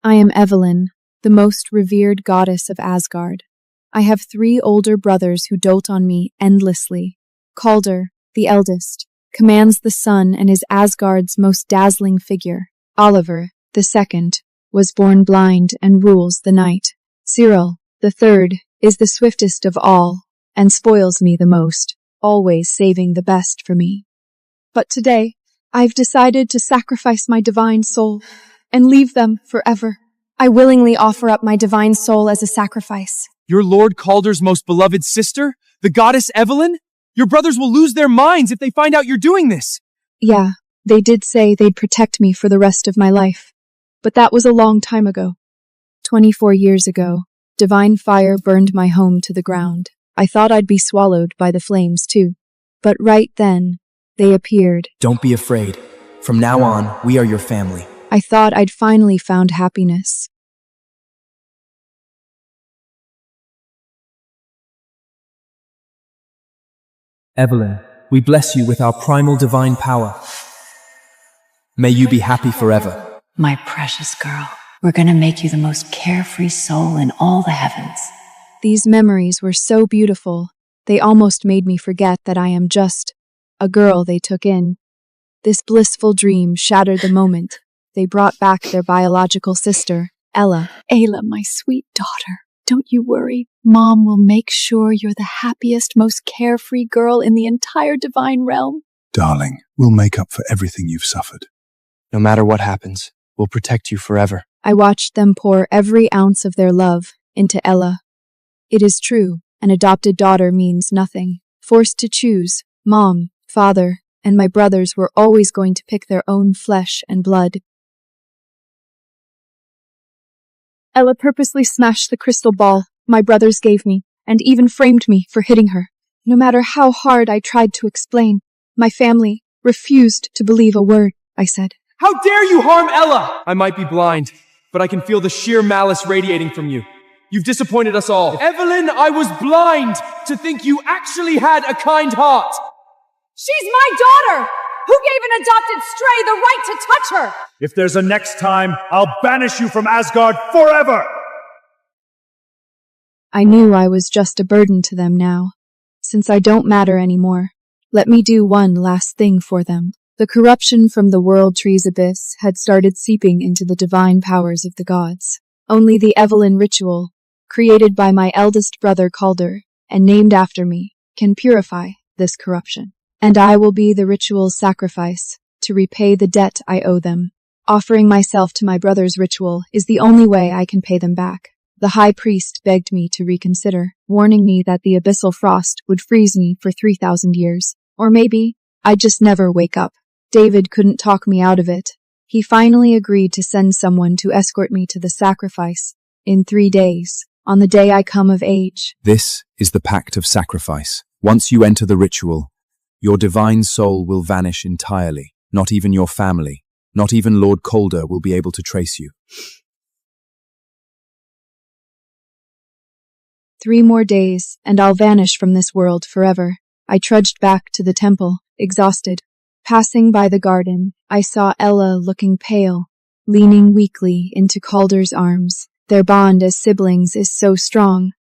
I am Evelyn, the most revered goddess of Asgard. I have 3 older brothers who dote on me endlessly. Calder, the eldest, commands the sun and is Asgard's most dazzling figure. Oliver, the second, was born blind and rules the night. Cyril, the third, is the swiftest of all and spoils me the most, always saving the best for me. But today, I've decided to sacrifice my divine soul and leave them forever. I willingly offer up my divine soul as a sacrifice. Your Lord Calder's most beloved sister, the goddess Evelyn? Your brothers will lose their minds if they find out you're doing this. Yeah, they did say they'd protect me for the rest of my life. But that was a long time ago. 24 years ago, divine fire burned my home to the ground. I thought I'd be swallowed by the flames too. But right then, they appeared. Don't be afraid. From now on, we are your family. I thought I'd finally found happiness. Evelyn, we bless you with our primal divine power. May you be happy forever. My precious girl, we're gonna make you the most carefree soul in all the heavens. These memories were so beautiful, they almost made me forget that I am just a girl they took in. This blissful dream shattered the moment they brought back their biological sister, Ella. Ayla, my sweet daughter, don't you worry. Mom will make sure you're the happiest, most carefree girl in the entire divine realm. Darling, we'll make up for everything you've suffered. No matter what happens, we'll protect you forever. I watched them pour every ounce of their love into Ella. It is true, an adopted daughter means nothing. Forced to choose, mom, father, and my brothers were always going to pick their own flesh and blood. Ella purposely smashed the crystal ball my brothers gave me, and even framed me for hitting her. No matter how hard I tried to explain, my family refused to believe a word I said. How dare you harm Ella? I might be blind, but I can feel the sheer malice radiating from you. You've disappointed us all. Evelyn, I was blind to think you actually had a kind heart. She's my daughter! Who gave an adopted stray the right to touch her? If there's a next time, I'll banish you from Asgard forever! I knew I was just a burden to them now. Since I don't matter anymore, let me do one last thing for them. The corruption from the World Tree's abyss had started seeping into the divine powers of the gods. Only the Evelyn ritual, created by my eldest brother Calder, and named after me, can purify this corruption. And I will be the ritual's sacrifice to repay the debt I owe them. Offering myself to my brother's ritual is the only way I can pay them back. The high priest begged me to reconsider, warning me that the abyssal frost would freeze me for 3,000 years. Or maybe I'd just never wake up. David couldn't talk me out of it. He finally agreed to send someone to escort me to the sacrifice in 3 days, on the day I come of age. This is the pact of sacrifice. Once you enter the ritual, your divine soul will vanish entirely. Not even your family, not even Lord Calder will be able to trace you. 3 more days, and I'll vanish from this world forever. I trudged back to the temple, exhausted. Passing by the garden, I saw Ella looking pale, leaning weakly into Calder's arms. Their bond as siblings is so strong.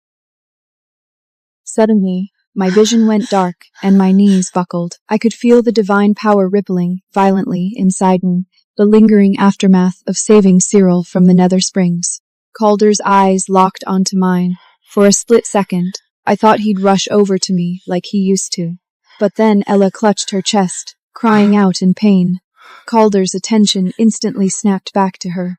Suddenly, my vision went dark, and my knees buckled. I could feel the divine power rippling violently inside me, the lingering aftermath of saving Cyril from the Nether Springs. Calder's eyes locked onto mine. For a split second, I thought he'd rush over to me like he used to. But then Ella clutched her chest, crying out in pain. Calder's attention instantly snapped back to her.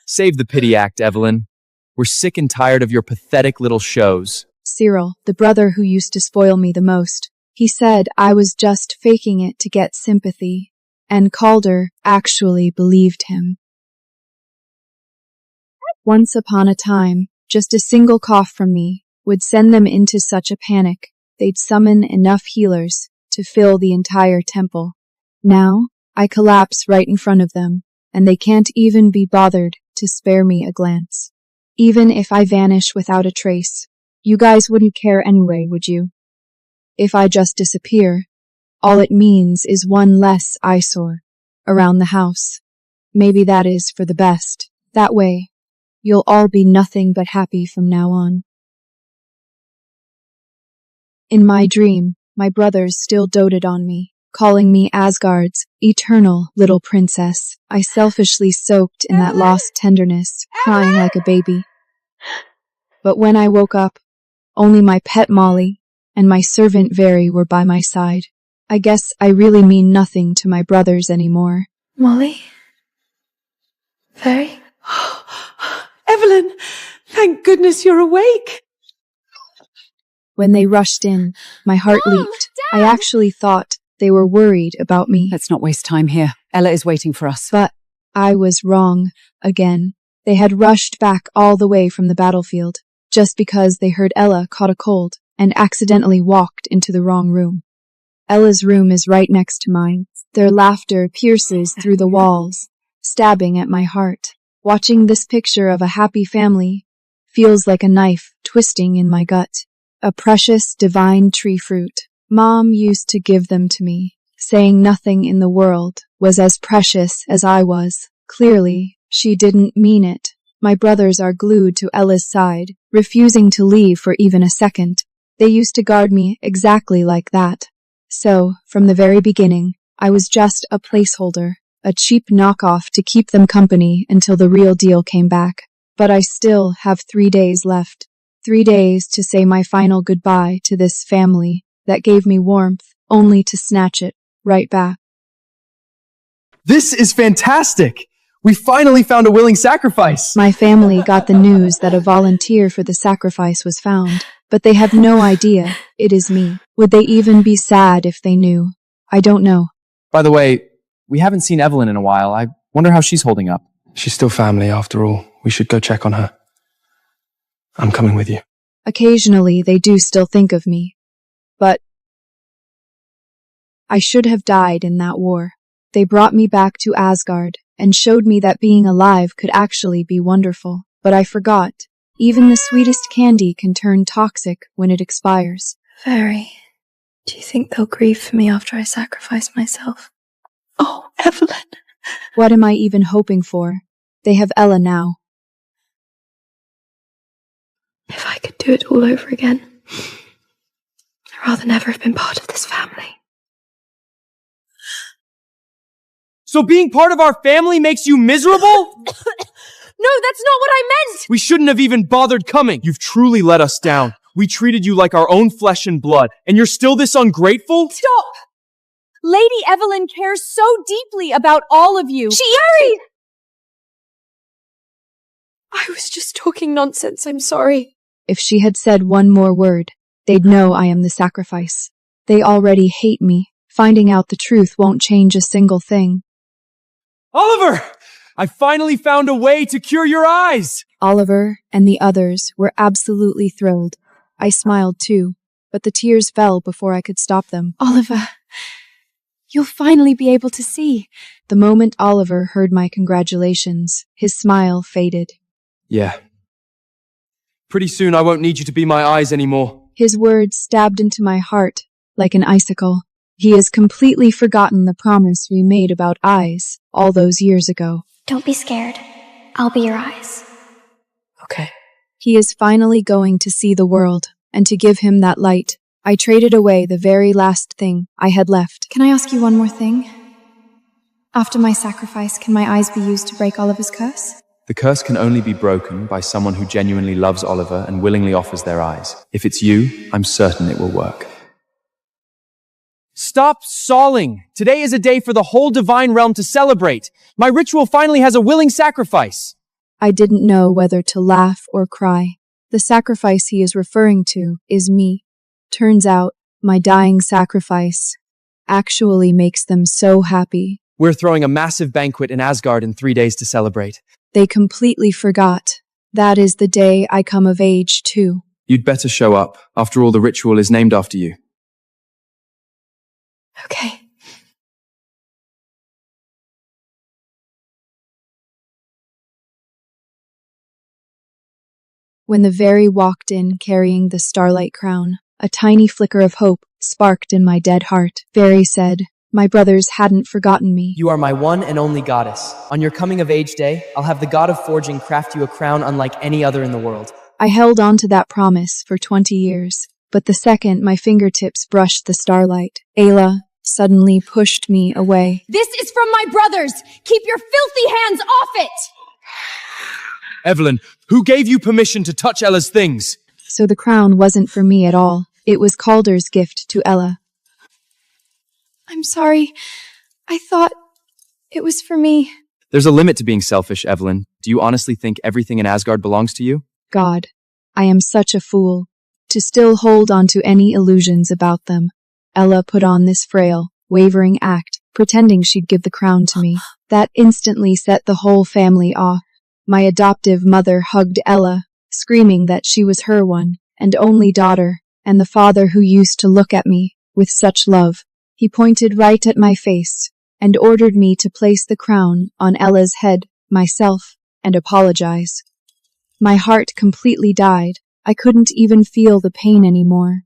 Save the pity act, Evelyn. We're sick and tired of your pathetic little shows. Cyril, the brother who used to spoil me the most. He said I was just faking it to get sympathy, and Calder actually believed him. Once upon a time, just a single cough from me would send them into such a panic, they'd summon enough healers to fill the entire temple. Now, I collapse right in front of them, and they can't even be bothered to spare me a glance. Even if I vanish without a trace, you guys wouldn't care anyway, would you? If I just disappear, all it means is one less eyesore around the house. Maybe that is for the best. That way, you'll all be nothing but happy from now on. In my dream, my brothers still doted on me, calling me Asgard's eternal little princess. I selfishly soaked in that lost tenderness, crying like a baby. But when I woke up, only my pet Molly and my servant Very were by my side. I guess I really mean nothing to my brothers anymore. Molly? Very? Evelyn, thank goodness you're awake. When they rushed in, my heart leaped. I actually thought they were worried about me. Let's not waste time here. Ella is waiting for us. But I was wrong again. They had rushed back all the way from the battlefield just because they heard Ella caught a cold and accidentally walked into the wrong room. Ella's room is right next to mine. Their laughter pierces through the walls, stabbing at my heart. Watching this picture of a happy family feels like a knife twisting in my gut. A precious divine tree fruit. Mom used to give them to me, saying nothing in the world was as precious as I was. Clearly, she didn't mean it. My brothers are glued to Ella's side, refusing to leave for even a second. They used to guard me exactly like that. So, from the very beginning, I was just a placeholder, a cheap knockoff to keep them company until the real deal came back. But I still have 3 days left. 3 days to say my final goodbye to this family that gave me warmth, only to snatch it right back. This is fantastic! We finally found a willing sacrifice! My family got the news that a volunteer for the sacrifice was found, but they have no idea it is me. Would they even be sad if they knew? I don't know. By the way, we haven't seen Evelyn in a while. I wonder how she's holding up. She's still family after all. We should go check on her. I'm coming with you. Occasionally, they do still think of me. But I should have died in that war. They brought me back to Asgard and showed me that being alive could actually be wonderful. But I forgot. Even the sweetest candy can turn toxic when it expires. Very. Do you think they'll grieve for me after I sacrifice myself? Oh, Evelyn. What am I even hoping for? They have Ella now. If I could do it all over again, I'd rather never have been part of this family. So being part of our family makes you miserable? No, that's not what I meant! We shouldn't have even bothered coming. You've truly let us down. We treated you like our own flesh and blood, and you're still this ungrateful? Stop! Lady Evelyn cares so deeply about all of you. I was just talking nonsense, I'm sorry. If she had said one more word, they'd know I am the sacrifice. They already hate me. Finding out the truth won't change a single thing. Oliver! I finally found a way to cure your eyes! Oliver and the others were absolutely thrilled. I smiled too, but the tears fell before I could stop them. Oliver, you'll finally be able to see. The moment Oliver heard my congratulations, his smile faded. Yeah. Pretty soon I won't need you to be my eyes anymore. His words stabbed into my heart like an icicle. He has completely forgotten the promise we made about eyes all those years ago. Don't be scared. I'll be your eyes. Okay. He is finally going to see the world, and to give him that light, I traded away the very last thing I had left. Can I ask you one more thing? After my sacrifice, can my eyes be used to break Oliver's curse? The curse can only be broken by someone who genuinely loves Oliver and willingly offers their eyes. If it's you, I'm certain it will work. Stop stalling! Today is a day for the whole divine realm to celebrate. My ritual finally has a willing sacrifice. I didn't know whether to laugh or cry. The sacrifice he is referring to is me. Turns out, my dying sacrifice actually makes them so happy. We're throwing a massive banquet in Asgard in 3 days to celebrate. They completely forgot. That is the day I come of age, too. You'd better show up. After all, the ritual is named after you. Okay. When the Very walked in carrying the starlight crown, a tiny flicker of hope sparked in my dead heart. Very said, My brothers hadn't forgotten me. You are my one and only goddess. On your coming-of-age day, I'll have the god of forging craft you a crown unlike any other in the world. I held on to that promise for 20 years, but the second my fingertips brushed the starlight, Ayla suddenly pushed me away. This is from my brothers! Keep your filthy hands off it! Evelyn, who gave you permission to touch Ella's things? So the crown wasn't for me at all. It was Calder's gift to Ella. I'm sorry. I thought it was for me. There's a limit to being selfish, Evelyn. Do you honestly think everything in Asgard belongs to you? God, I am such a fool to still hold on to any illusions about them. Ella put on this frail, wavering act, pretending she'd give the crown to me. That instantly set the whole family off. My adoptive mother hugged Ella, screaming that she was her one and only daughter, and the father who used to look at me with such love. He pointed right at my face and ordered me to place the crown on Ella's head myself and apologize. My heart completely died. I couldn't even feel the pain anymore.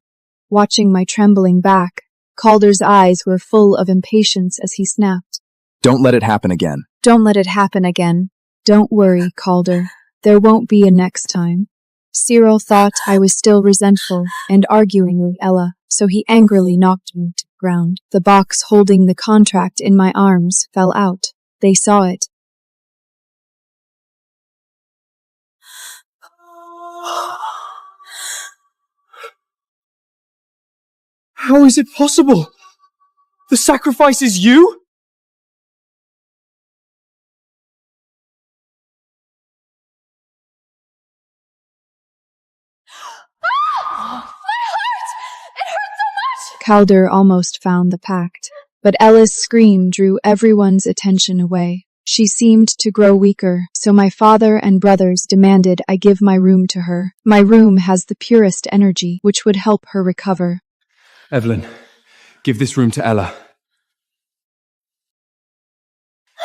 Watching my trembling back, Calder's eyes were full of impatience as he snapped. Don't let it happen again. Don't let it happen again. Don't worry, Calder. There won't be a next time. Cyril thought I was still resentful and arguing with Ella, so he angrily knocked me to the ground. The box holding the contract in my arms fell out. They saw it. How is it possible? The sacrifice is you? Calder almost found the pact, but Ella's scream drew everyone's attention away. She seemed to grow weaker, so my father and brothers demanded I give my room to her. My room has the purest energy, which would help her recover. Evelyn, give this room to Ella.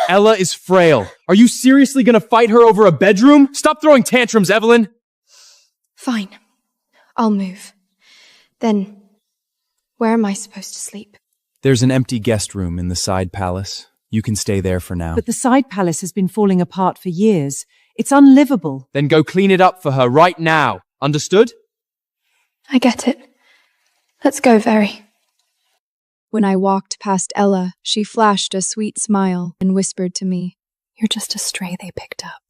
Ella is frail. Are you seriously gonna fight her over a bedroom? Stop throwing tantrums, Evelyn! Fine. I'll move. Then, where am I supposed to sleep? There's an empty guest room in the side palace. You can stay there for now. But the side palace has been falling apart for years. It's unlivable. Then go clean it up for her right now. Understood? I get it. Let's go, Very. When I walked past Ella, she flashed a sweet smile and whispered to me, You're just a stray they picked up.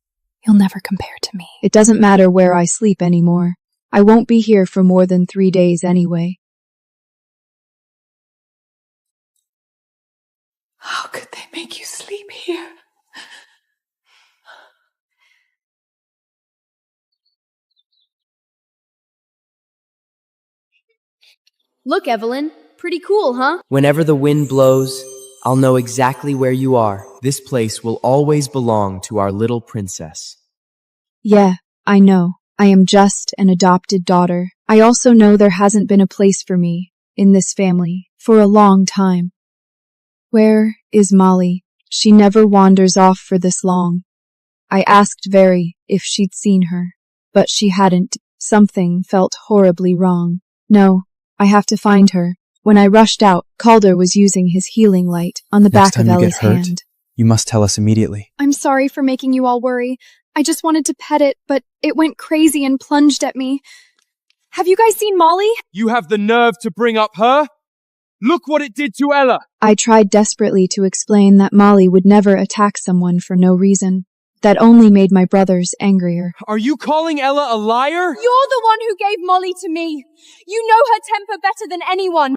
You'll never compare to me. It doesn't matter where I sleep anymore. I won't be here for more than 3 days anyway. How could they make you sleep here? Look, Evelyn. Pretty cool, huh? Whenever the wind blows, I'll know exactly where you are. This place will always belong to our little princess. Yeah, I know. I am just an adopted daughter. I also know there hasn't been a place for me in this family for a long time. Where is Molly? She never wanders off for this long. I asked Very if she'd seen her, but she hadn't. Something felt horribly wrong. No, I have to find her. When I rushed out, Calder was using his healing light on the back of Ella's hand. You must tell us immediately. I'm sorry for making you all worry. I just wanted to pet it, but it went crazy and plunged at me. Have you guys seen Molly? You have the nerve to bring up her? Look what it did to Ella! I tried desperately to explain that Molly would never attack someone for no reason. That only made my brothers angrier. Are you calling Ella a liar? You're the one who gave Molly to me. You know her temper better than anyone.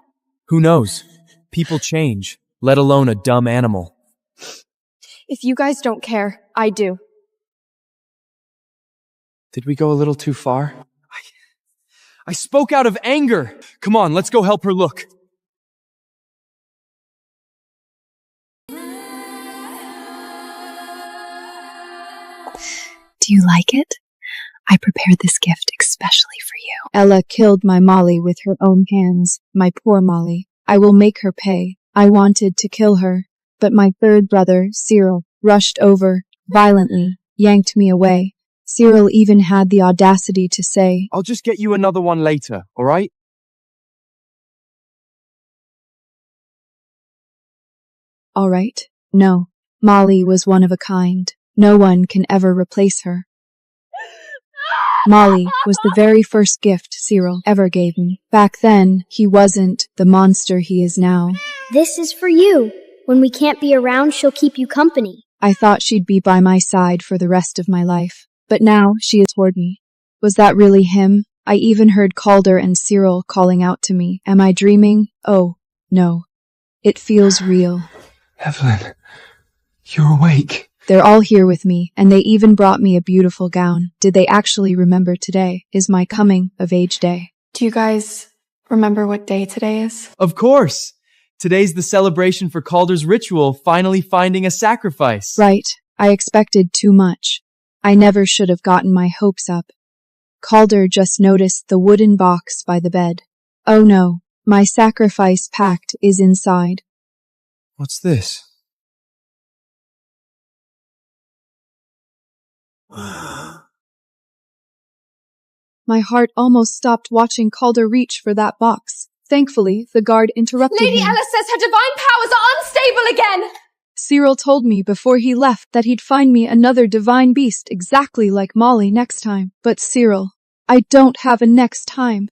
Who knows? People change, let alone a dumb animal. If you guys don't care, I do. Did we go a little too far? I spoke out of anger. Come on, let's go help her look. Do you like it? I prepared this gift especially for you. Ella killed my Molly with her own hands. My poor Molly. I will make her pay. I wanted to kill her, but my third brother, Cyril, rushed over, violently, yanked me away. Cyril even had the audacity to say, I'll just get you another one later, alright? All right. No. Molly was one of a kind. No one can ever replace her. Molly was the very first gift Cyril ever gave me. Back then, he wasn't the monster he is now. This is for you. When we can't be around, she'll keep you company. I thought she'd be by my side for the rest of my life. But now she is toward me. Was that really him? I even heard Calder and Cyril calling out to me. Am I dreaming? Oh, no. It feels real. Evelyn, you're awake. They're all here with me, and they even brought me a beautiful gown. Did they actually remember today is my coming-of-age day? Do you guys remember what day today is? Of course! Today's the celebration for Calder's ritual, finally finding a sacrifice. Right. I expected too much. I never should have gotten my hopes up. Calder just noticed the wooden box by the bed. Oh no, my sacrifice pact is inside. What's this? My heart almost stopped watching Calder reach for that box. Thankfully, the guard interrupted Lady him. Ella says her divine powers are unstable again! Cyril told me before he left that he'd find me another divine beast exactly like Molly next time. But Cyril, I don't have a next time.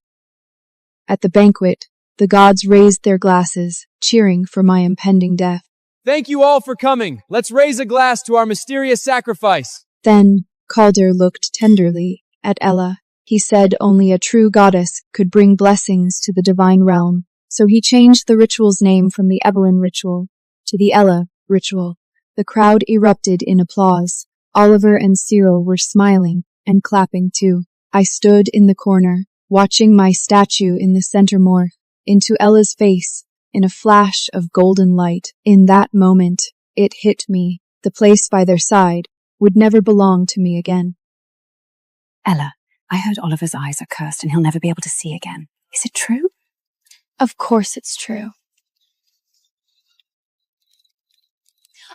At the banquet, the gods raised their glasses, cheering for my impending death. Thank you all for coming. Let's raise a glass to our mysterious sacrifice. Then, Calder looked tenderly at Ella. He said only a true goddess could bring blessings to the divine realm, so he changed the ritual's name from the Evelyn ritual to the Ella ritual. The crowd erupted in applause. Oliver and Cyril were smiling and clapping too. I stood in the corner, watching my statue in the center morph into Ella's face in a flash of golden light. In that moment, it hit me. The place by their side would never belong to me again. Ella, I heard Oliver's eyes are cursed and he'll never be able to see again. Is it true? Of course it's true.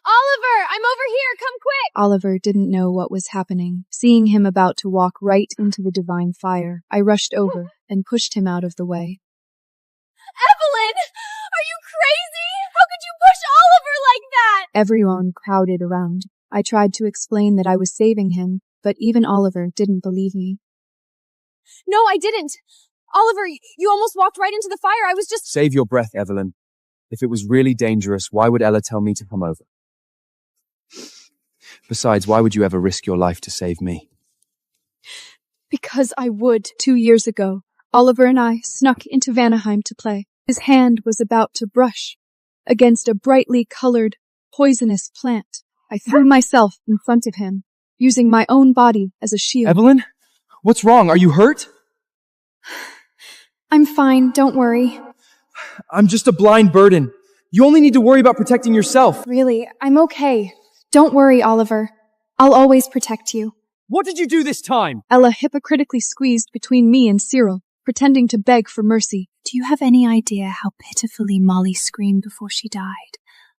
Oliver, I'm over here, come quick! Oliver didn't know what was happening. Seeing him about to walk right into the divine fire, I rushed over and pushed him out of the way. Evelyn! Are you crazy? How could you push Oliver like that? Everyone crowded around. I tried to explain that I was saving him, but even Oliver didn't believe me. No, I didn't. Oliver, you almost walked right into the fire. I was just... Save your breath, Evelyn. If it was really dangerous, why would Ella tell me to come over? Besides, why would you ever risk your life to save me? Because I would. 2 years ago, Oliver and I snuck into Vanaheim to play. His hand was about to brush against a brightly colored, poisonous plant. I threw myself in front of him, using my own body as a shield. Evelyn? What's wrong? Are you hurt? I'm fine, don't worry. I'm just a blind burden. You only need to worry about protecting yourself. Really, I'm okay. Don't worry, Oliver. I'll always protect you. What did you do this time? Ella hypocritically squeezed between me and Cyril, pretending to beg for mercy. Do you have any idea how pitifully Molly screamed before she died?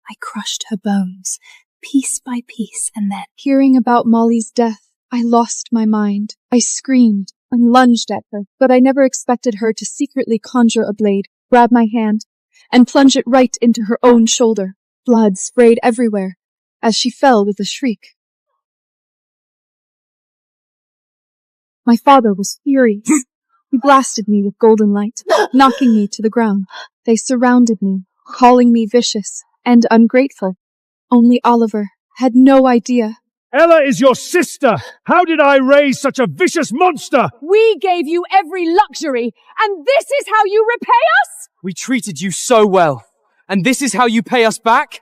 I crushed her bones, piece by piece, and then... Hearing about Molly's death, I lost my mind. I screamed and lunged at her, but I never expected her to secretly conjure a blade, grab my hand, and plunge it right into her own shoulder. Blood sprayed everywhere as she fell with a shriek. My father was furious. He blasted me with golden light, knocking me to the ground. They surrounded me, calling me vicious and ungrateful. Only Oliver had no idea. Ella is your sister! How did I raise such a vicious monster? We gave you every luxury, and this is how you repay us? We treated you so well, and this is how you pay us back?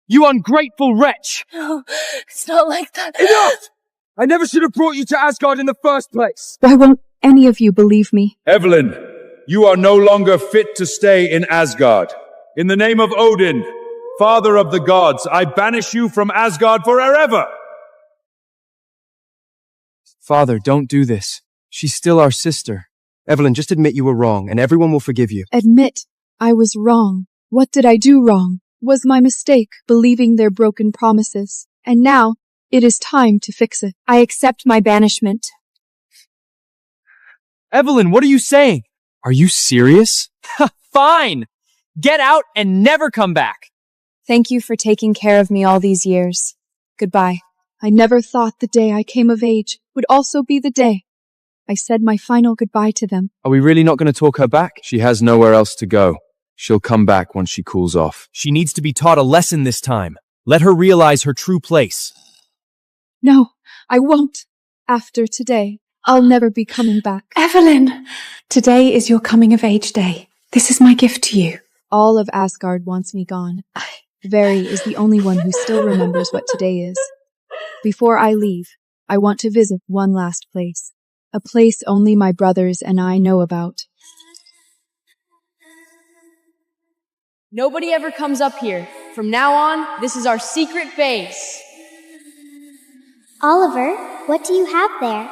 You ungrateful wretch! No, it's not like that. Enough! I never should have brought you to Asgard in the first place! Why won't any of you believe me? Evelyn, you are no longer fit to stay in Asgard. In the name of Odin, father of the gods, I banish you from Asgard forever! Father, don't do this. She's still our sister. Evelyn, just admit you were wrong, and everyone will forgive you. Admit I was wrong. What did I do wrong? Was my mistake believing their broken promises? And now, it is time to fix it. I accept my banishment. Evelyn, what are you saying? Are you serious? Fine! Get out and never come back! Thank you for taking care of me all these years. Goodbye. I never thought the day I came of age would also be the day I said my final goodbye to them. Are we really not going to talk her back? She has nowhere else to go. She'll come back once she cools off. She needs to be taught a lesson this time. Let her realize her true place. No, I won't. After today, I'll never be coming back. Evelyn, today is your coming of age day. This is my gift to you. All of Asgard wants me gone. Veri is the only one who still remembers what today is. Before I leave, I want to visit one last place. A place only my brothers and I know about. Nobody ever comes up here. From now on, this is our secret base. Oliver, what do you have there?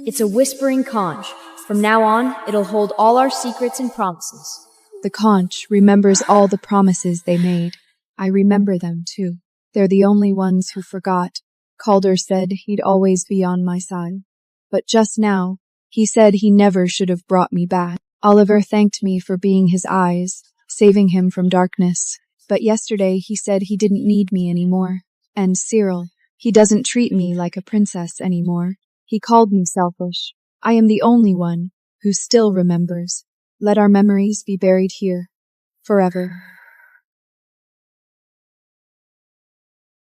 It's a whispering conch. From now on, it'll hold all our secrets and promises. The conch remembers all the promises they made. I remember them too. They're the only ones who forgot. Calder said he'd always be on my side. But just now, he said he never should have brought me back. Oliver thanked me for being his eyes, saving him from darkness. But yesterday he said he didn't need me anymore. And Cyril, he doesn't treat me like a princess anymore. He called me selfish. I am the only one who still remembers. Let our memories be buried here, forever.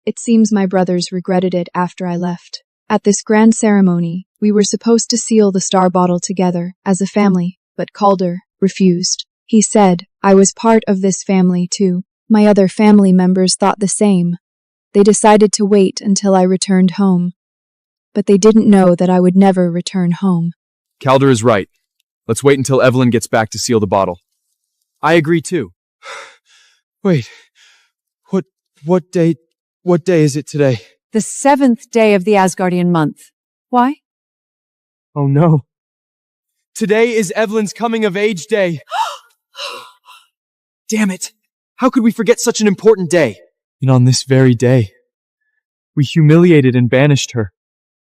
It seems my brothers regretted it after I left. At this grand ceremony, we were supposed to seal the star bottle together as a family, but Calder refused. He said I was part of this family too. My other family members thought the same. They decided to wait until I returned home. But they didn't know that I would never return home. Calder is right. Let's wait until Evelyn gets back to seal the bottle. I agree too. Wait, what day is it today? The 7th day of the Asgardian month. Why? Oh no. Today is Evelyn's coming of age day. Damn it. How could we forget such an important day? And on this very day, we humiliated and banished her.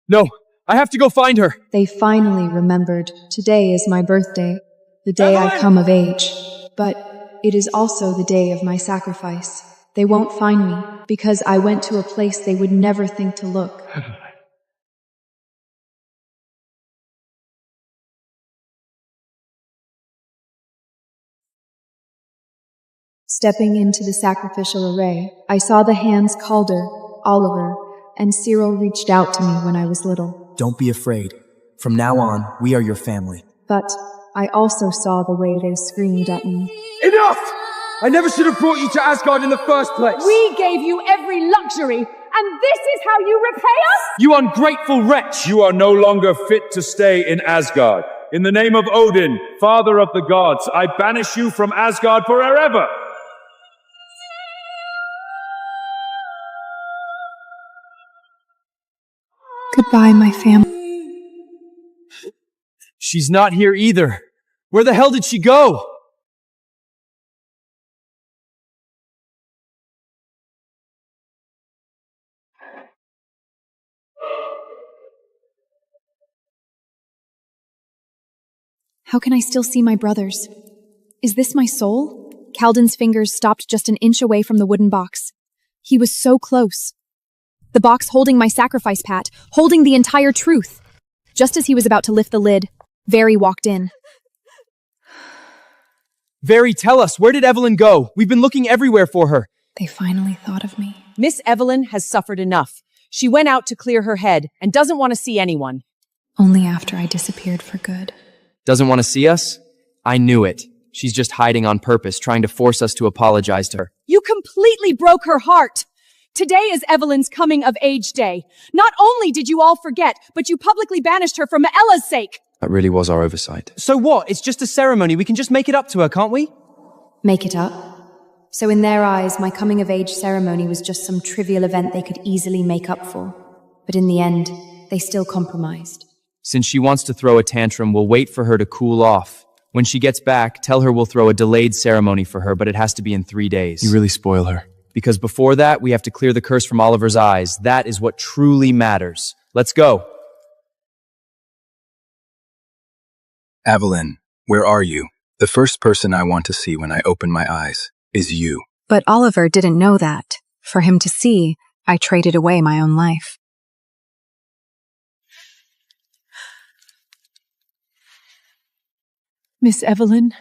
No, I have to go find her. They finally remembered. Today is my birthday, the day I come of age. But it is also the day of my sacrifice. They won't find me because I went to a place they would never think to look. Stepping into the sacrificial array, I saw the hands Calder, Oliver, and Cyril reached out to me when I was little. Don't be afraid. From now on, we are your family. But I also saw the way they screamed at me. Enough! I never should have brought you to Asgard in the first place! We gave you every luxury, and this is how you repay us? You ungrateful wretch! You are no longer fit to stay in Asgard. In the name of Odin, father of the gods, I banish you from Asgard forever! Goodbye, my family. She's not here either. Where the hell did she go? How can I still see my brothers? Is this my soul? Calden's fingers stopped just an inch away from the wooden box. He was so close. The box holding my sacrifice pat, holding the entire truth. Just as he was about to lift the lid, Veri walked in. Veri, tell us, where did Evelyn go? We've been looking everywhere for her. They finally thought of me. Miss Evelyn has suffered enough. She went out to clear her head and doesn't want to see anyone. Only after I disappeared for good. Doesn't want to see us? I knew it. She's just hiding on purpose, trying to force us to apologize to her. You completely broke her heart. Today is Evelyn's coming of age day. Not only did you all forget, but you publicly banished her for Maella's sake. That really was our oversight. So what? It's just a ceremony. We can just make it up to her, can't we? Make it up? So in their eyes, my coming of age ceremony was just some trivial event they could easily make up for. But in the end, they still compromised. Since she wants to throw a tantrum, we'll wait for her to cool off. When she gets back, tell her we'll throw a delayed ceremony for her, but it has to be in 3 days. You really spoil her. Because before that, we have to clear the curse from Oliver's eyes. That is what truly matters. Let's go. Evelyn, where are you? The first person I want to see when I open my eyes is you. But Oliver didn't know that. For him to see, I traded away my own life. Miss Evelyn,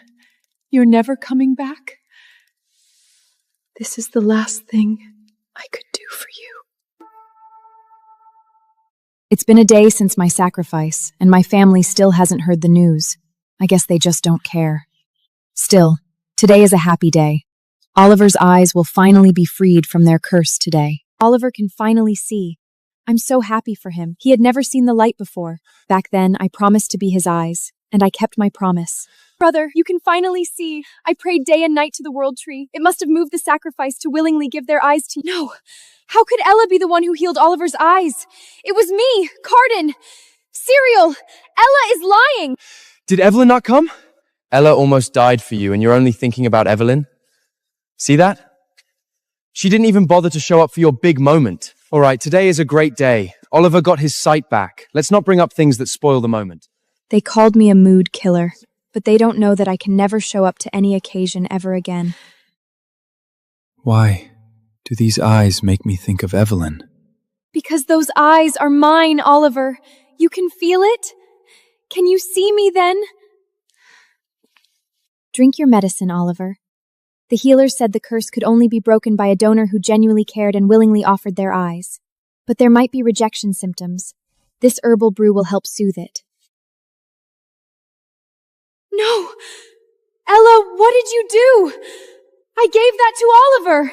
you're never coming back? This is the last thing I could do for you. It's been a day since my sacrifice, and my family still hasn't heard the news. I guess they just don't care. Still, today is a happy day. Oliver's eyes will finally be freed from their curse today. Oliver can finally see. I'm so happy for him. He had never seen the light before. Back then, I promised to be his eyes, and I kept my promise. Brother, you can finally see. I prayed day and night to the world tree. It must have moved the sacrifice to willingly give their eyes to you. No! How could Ella be the one who healed Oliver's eyes? It was me, Carden. Cyril! Ella is lying! Did Evelyn not come? Ella almost died for you, and you're only thinking about Evelyn? See that? She didn't even bother to show up for your big moment. All right, today is a great day. Oliver got his sight back. Let's not bring up things that spoil the moment. They called me a mood killer, but they don't know that I can never show up to any occasion ever again. Why do these eyes make me think of Evelyn? Because those eyes are mine, Oliver. You can feel it? Can you see me then? Drink your medicine, Oliver. The healers said the curse could only be broken by a donor who genuinely cared and willingly offered their eyes. But there might be rejection symptoms. This herbal brew will help soothe it. No! Ella, what did you do? I gave that to Oliver!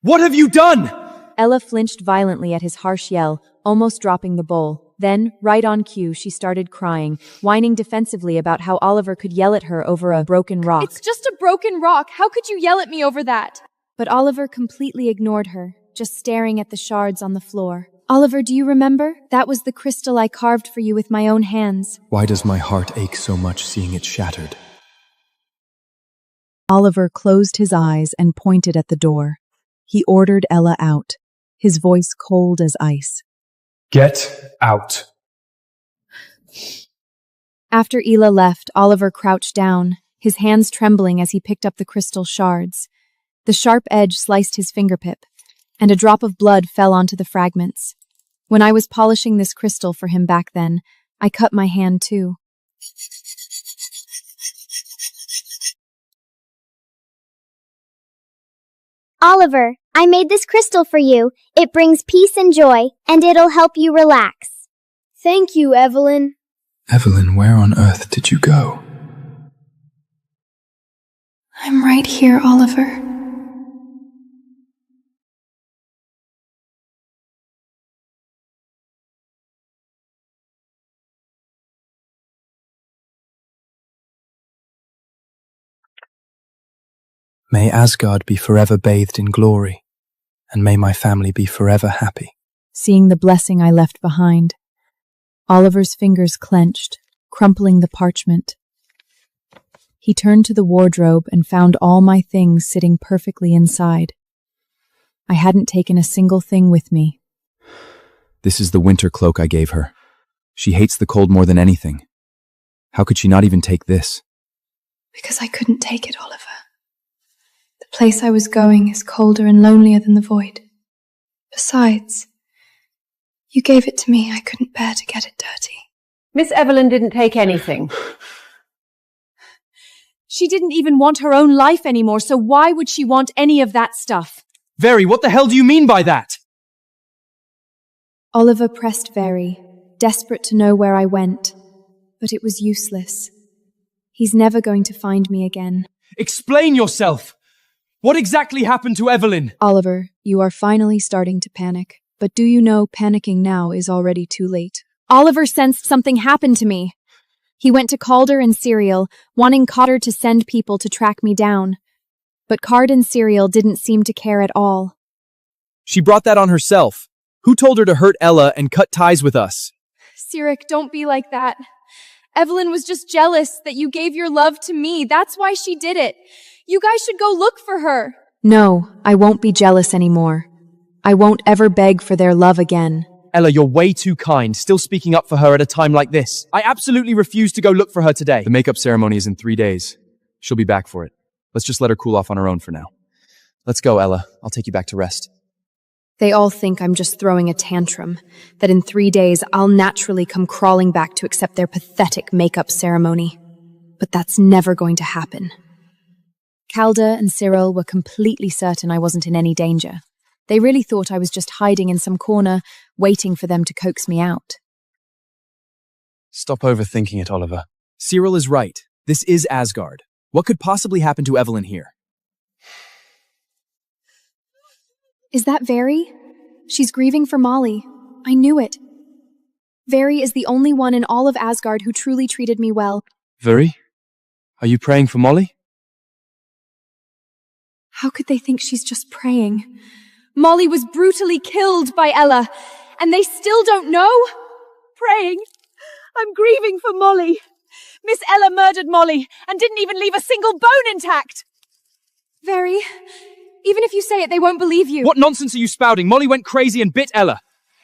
What have you done? Ella flinched violently at his harsh yell, almost dropping the bowl. Then, right on cue, she started crying, whining defensively about how Oliver could yell at her over a broken rock. It's just a broken rock. How could you yell at me over that? But Oliver completely ignored her, just staring at the shards on the floor. Oliver, do you remember? That was the crystal I carved for you with my own hands. Why does my heart ache so much seeing it shattered? Oliver closed his eyes and pointed at the door. He ordered Ella out, his voice cold as ice. Get out. After Ela left, Oliver crouched down, his hands trembling as he picked up the crystal shards. The sharp edge sliced his fingertip, and a drop of blood fell onto the fragments. When I was polishing this crystal for him back then, I cut my hand too. Oliver, I made this crystal for you. It brings peace and joy, and it'll help you relax. Thank you, Evelyn. Evelyn, where on earth did you go? I'm right here, Oliver. May Asgard be forever bathed in glory, and may my family be forever happy. Seeing the blessing I left behind, Oliver's fingers clenched, crumpling the parchment. He turned to the wardrobe and found all my things sitting perfectly inside. I hadn't taken a single thing with me. This is the winter cloak I gave her. She hates the cold more than anything. How could she not even take this? Because I couldn't take it, Oliver. The place I was going is colder and lonelier than the void. Besides, you gave it to me. I couldn't bear to get it dirty. Miss Evelyn didn't take anything. She didn't even want her own life anymore, so why would she want any of that stuff? Very, what the hell do you mean by that? Oliver pressed Very, desperate to know where I went, but it was useless. He's never going to find me again. Explain yourself! What exactly happened to Evelyn? Oliver, you are finally starting to panic. But do you know panicking now is already too late? Oliver sensed something happened to me. He went to Calder and Cyril, wanting Calder to send people to track me down. But Card and Cyril didn't seem to care at all. She brought that on herself. Who told her to hurt Ella and cut ties with us? Cyric, don't be like that. Evelyn was just jealous that you gave your love to me. That's why she did it. You guys should go look for her. No, I won't be jealous anymore. I won't ever beg for their love again. Ella, you're way too kind, still speaking up for her at a time like this. I absolutely refuse to go look for her today. The makeup ceremony is in 3 days. She'll be back for it. Let's just let her cool off on her own for now. Let's go, Ella. I'll take you back to rest. They all think I'm just throwing a tantrum, that in 3 days I'll naturally come crawling back to accept their pathetic makeup ceremony. But that's never going to happen. Calda and Cyril were completely certain I wasn't in any danger. They really thought I was just hiding in some corner, waiting for them to coax me out. Stop overthinking it, Oliver. Cyril is right. This is Asgard. What could possibly happen to Evelyn here? Is that Veri? She's grieving for Molly. I knew it. Veri is the only one in all of Asgard who truly treated me well. Veri? Are you praying for Molly? How could they think she's just praying? Molly was brutally killed by Ella, and they still don't know? Praying. I'm grieving for Molly. Miss Ella murdered Molly and didn't even leave a single bone intact. Veri, even if you say it, they won't believe you. What nonsense are you spouting? Molly went crazy and bit Ella.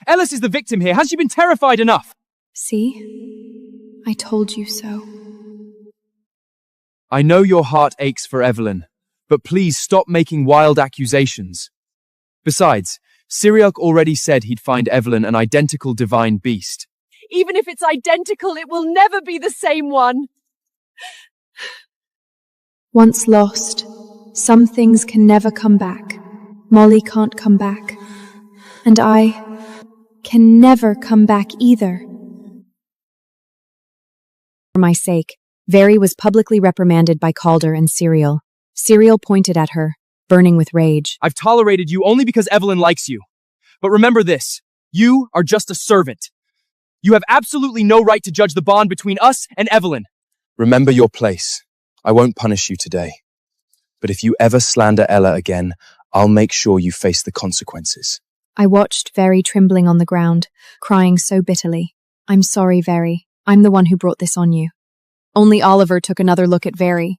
Ellis is the victim here. Has she been terrified enough? See? I told you so. I know your heart aches for Evelyn, but please stop making wild accusations. Besides, Cyriac already said he'd find Evelyn an identical divine beast. Even if it's identical, it will never be the same one. Once lost, some things can never come back. Molly can't come back. And I can never come back either. For my sake, Veri was publicly reprimanded by Calder and Cyril. Cyril pointed at her, burning with rage. I've tolerated you only because Evelyn likes you. But remember this, you are just a servant. You have absolutely no right to judge the bond between us and Evelyn. Remember your place. I won't punish you today. But if you ever slander Ella again, I'll make sure you face the consequences. I watched Veri trembling on the ground, crying so bitterly. I'm sorry, Veri. I'm the one who brought this on you. Only Oliver took another look at Veri.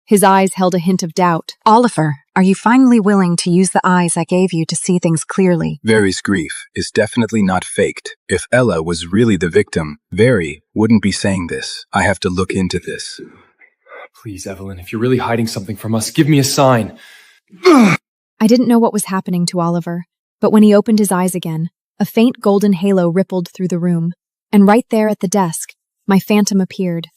His eyes held a hint of doubt. Oliver, are you finally willing to use the eyes I gave you to see things clearly? Veri's grief is definitely not faked. If Ella was really the victim, Veri wouldn't be saying this. I have to look into this. Please, Evelyn, if you're really hiding something from us, give me a sign. I didn't know what was happening to Oliver, but when he opened his eyes again, a faint golden halo rippled through the room, and right there at the desk, my phantom appeared.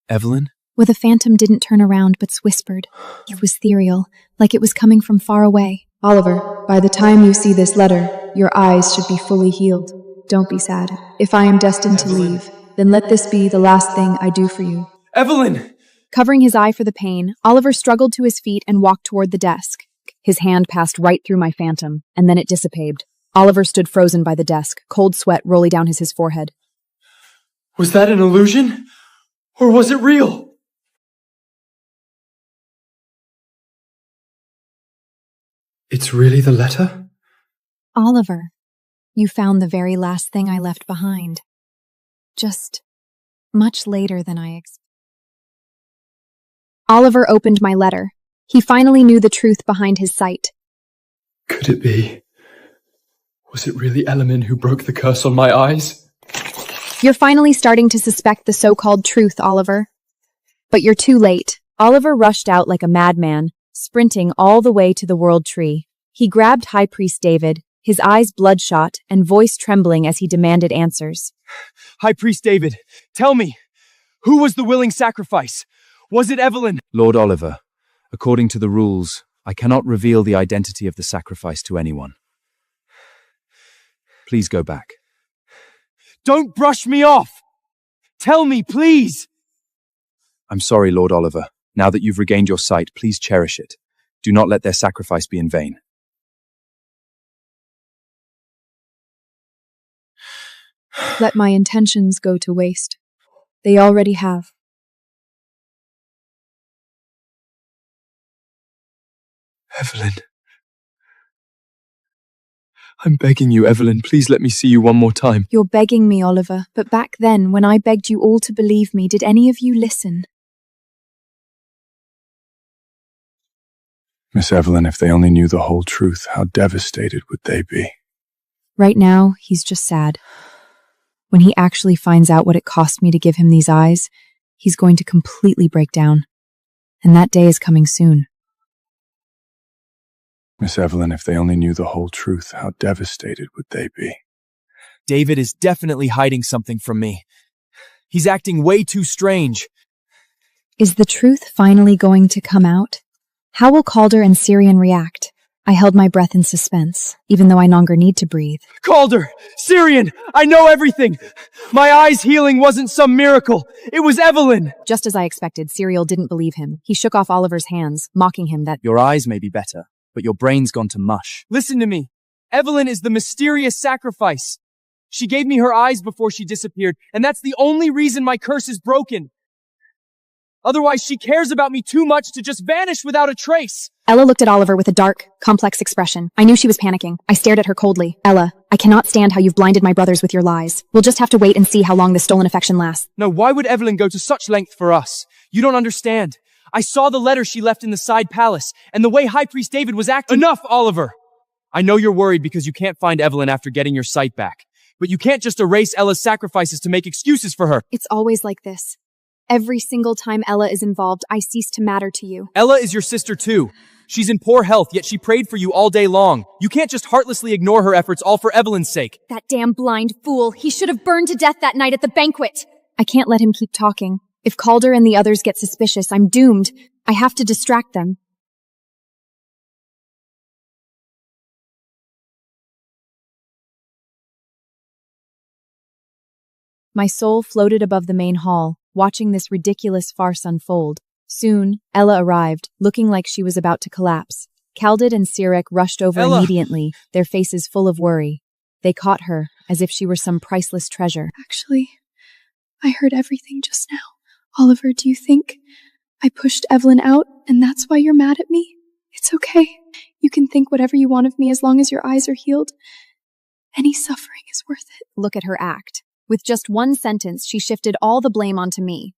Evelyn? Well, the phantom didn't turn around but whispered. It was ethereal, like it was coming from far away. Oliver, by the time you see this letter, your eyes should be fully healed. Don't be sad. If I am destined to leave, then let this be the last thing I do for you. Evelyn! Covering his eye for the pain, Oliver struggled to his feet and walked toward the desk. His hand passed right through my phantom, and then it dissipated. Oliver stood frozen by the desk, cold sweat rolling down his forehead. Was that an illusion? Or was it real? It's really the letter? Oliver, you found the very last thing I left behind. Just much later than I expected. Oliver opened my letter. He finally knew the truth behind his sight. Could it be? Was it really Elemin who broke the curse on my eyes? You're finally starting to suspect the so-called truth, Oliver. But you're too late. Oliver rushed out like a madman, sprinting all the way to the World Tree. He grabbed High Priest David, his eyes bloodshot and voice trembling as he demanded answers. High Priest David, tell me, who was the willing sacrifice? Was it Evelyn? Lord Oliver, according to the rules, I cannot reveal the identity of the sacrifice to anyone. Please go back. Don't brush me off! Tell me, please! I'm sorry, Lord Oliver. Now that you've regained your sight, please cherish it. Do not let their sacrifice be in vain. Let my intentions go to waste. They already have. Evelyn. I'm begging you, Evelyn, please let me see you one more time. You're begging me, Oliver, but back then, when I begged you all to believe me, did any of you listen? Miss Evelyn, if they only knew the whole truth, how devastated would they be? Right now, he's just sad. When he actually finds out what it cost me to give him these eyes, he's going to completely break down. And that day is coming soon. Miss Evelyn, if they only knew the whole truth, how devastated would they be? David is definitely hiding something from me. He's acting way too strange. Is the truth finally going to come out? How will Calder and Syrian react? I held my breath in suspense, even though I no longer need to breathe. Calder! Syrian! I know everything! My eyes healing wasn't some miracle. It was Evelyn! Just as I expected, Cyril didn't believe him. He shook off Oliver's hands, mocking him that Your eyes may be better, but your brain's gone to mush. Listen to me. Evelyn is the mysterious sacrifice. She gave me her eyes before she disappeared, and that's the only reason my curse is broken. Otherwise, she cares about me too much to just vanish without a trace. Ella looked at Oliver with a dark, complex expression. I knew she was panicking. I stared at her coldly. Ella, I cannot stand how you've blinded my brothers with your lies. We'll just have to wait and see how long this stolen affection lasts. No, why would Evelyn go to such length for us? You don't understand. I saw the letter she left in the side palace, and the way High Priest David was acting— Enough, Oliver! I know you're worried because you can't find Evelyn after getting your sight back. But you can't just erase Ella's sacrifices to make excuses for her. It's always like this. Every single time Ella is involved, I cease to matter to you. Ella is your sister too. She's in poor health, yet she prayed for you all day long. You can't just heartlessly ignore her efforts all for Evelyn's sake. That damn blind fool. He should have burned to death that night at the banquet. I can't let him keep talking. If Calder and the others get suspicious, I'm doomed. I have to distract them. My soul floated above the main hall, watching this ridiculous farce unfold. Soon, Ella arrived, looking like she was about to collapse. Calded and Sirek rushed over Ella! Immediately, their faces full of worry. They caught her, as if she were some priceless treasure. Actually, I heard everything just now. Oliver, do you think I pushed Evelyn out and that's why you're mad at me? It's okay. You can think whatever you want of me as long as your eyes are healed. Any suffering is worth it. Look at her act. With just one sentence, she shifted all the blame onto me.